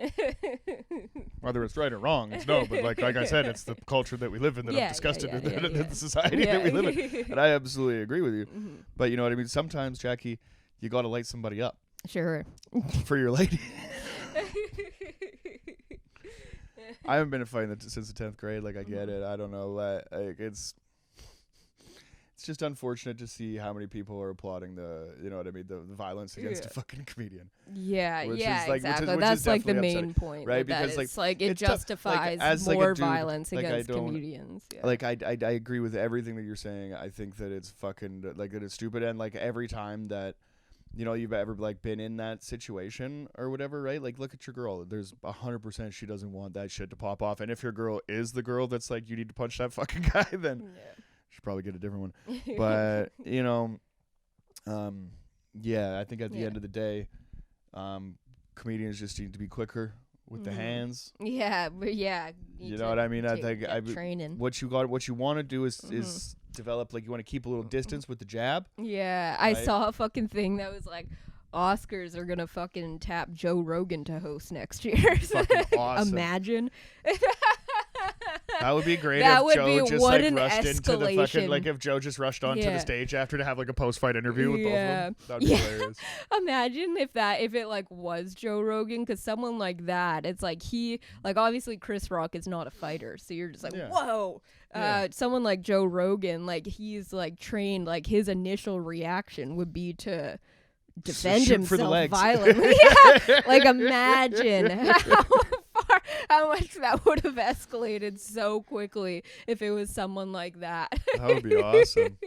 Whether it's right or wrong, it's no. But like I said, it's the culture that we live in that I'm disgusted in the society that we live in. And I absolutely agree with you. Mm-hmm. But you know what I mean? Sometimes, Jackie, you got to light somebody up. Sure. For your lady. I haven't been in a fight since the 10th grade. Like, I get it. I don't know. Like, it's just unfortunate to see how many people are applauding the violence against a fucking comedian. Yeah, which yeah, is like, exactly. Which That's is like the main upsetting, point, right? Because because it justifies like, more a dude, violence like, against comedians. Yeah. Like I agree with everything that you're saying. I think that it's fucking like that it's stupid, and like every time that you've ever like been in that situation or whatever, right? Like, look at your girl. There's 100% she doesn't want that shit to pop off, and if your girl is the girl that's like, you need to punch that fucking guy, then you should probably get a different one. But I think at the end of the day, comedians just need to be quicker with the hands. Yeah, but yeah. You know what I mean? I think training. What you want to do is develop, like, you want to keep a little distance with the jab. Yeah, right? I saw a fucking thing that was like, Oscars are gonna fucking tap Joe Rogan to host next year. Fucking awesome. Imagine. That would be great that if would Joe be just what like an rushed into the fucking, like, escalation. if Joe just rushed onto the stage after to have like a post-fight interview with both of them. That'd be hilarious. Imagine if it like was Joe Rogan, because someone like that, it's like obviously Chris Rock is not a fighter, so you're just like, whoa. Someone like Joe Rogan, like, he's like trained, like his initial reaction would be to defend himself violently. Like, imagine how much that would have escalated so quickly if it was someone like that. That would be awesome.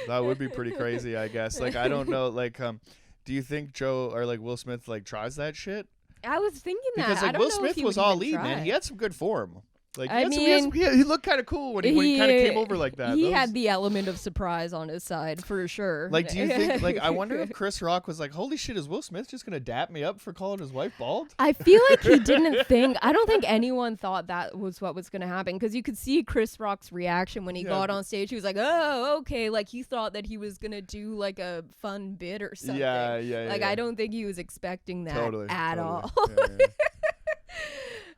That would be pretty crazy, I guess. Like, I don't know, like, do you think Joe or like Will Smith like tries that shit? I was thinking that. Because like I don't Will know Smith was all lead, man. He had some good form. Like, he looked kind of cool when he kind of came over like that. He had the element of surprise on his side, for sure. Like, do you think, like, I wonder if Chris Rock was like, holy shit, is Will Smith just going to dap me up for calling his wife bald? I feel like he didn't think, I don't think anyone thought that was what was going to happen, because you could see Chris Rock's reaction when he got on stage. He was like, oh, okay. Like, he thought that he was going to do like a fun bit or something. Yeah. Like, I don't think he was expecting that at all.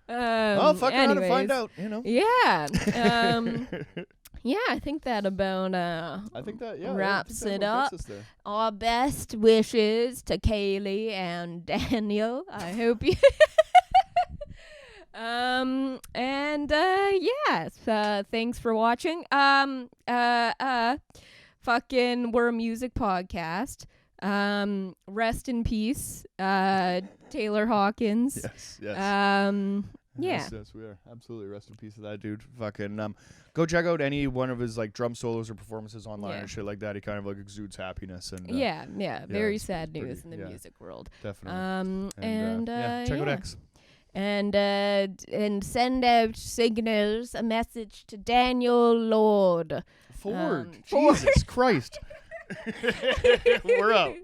Fuck around and find out, Yeah. Yeah, I think that about wraps it up. Our best wishes to Kaylee and Daniel. I hope you thanks for watching. Fucking, we're a music podcast. Rest in peace, Taylor Hawkins. Yes. Yes, we are. Absolutely. Rest in peace to that dude. Fucking go check out any one of his like drum solos or performances online and shit like that. He kind of like exudes happiness and very sad news in the music world. Definitely. Check out X. And send out signals, a message to Daniel Lord. Ford. Jesus Christ. We're up.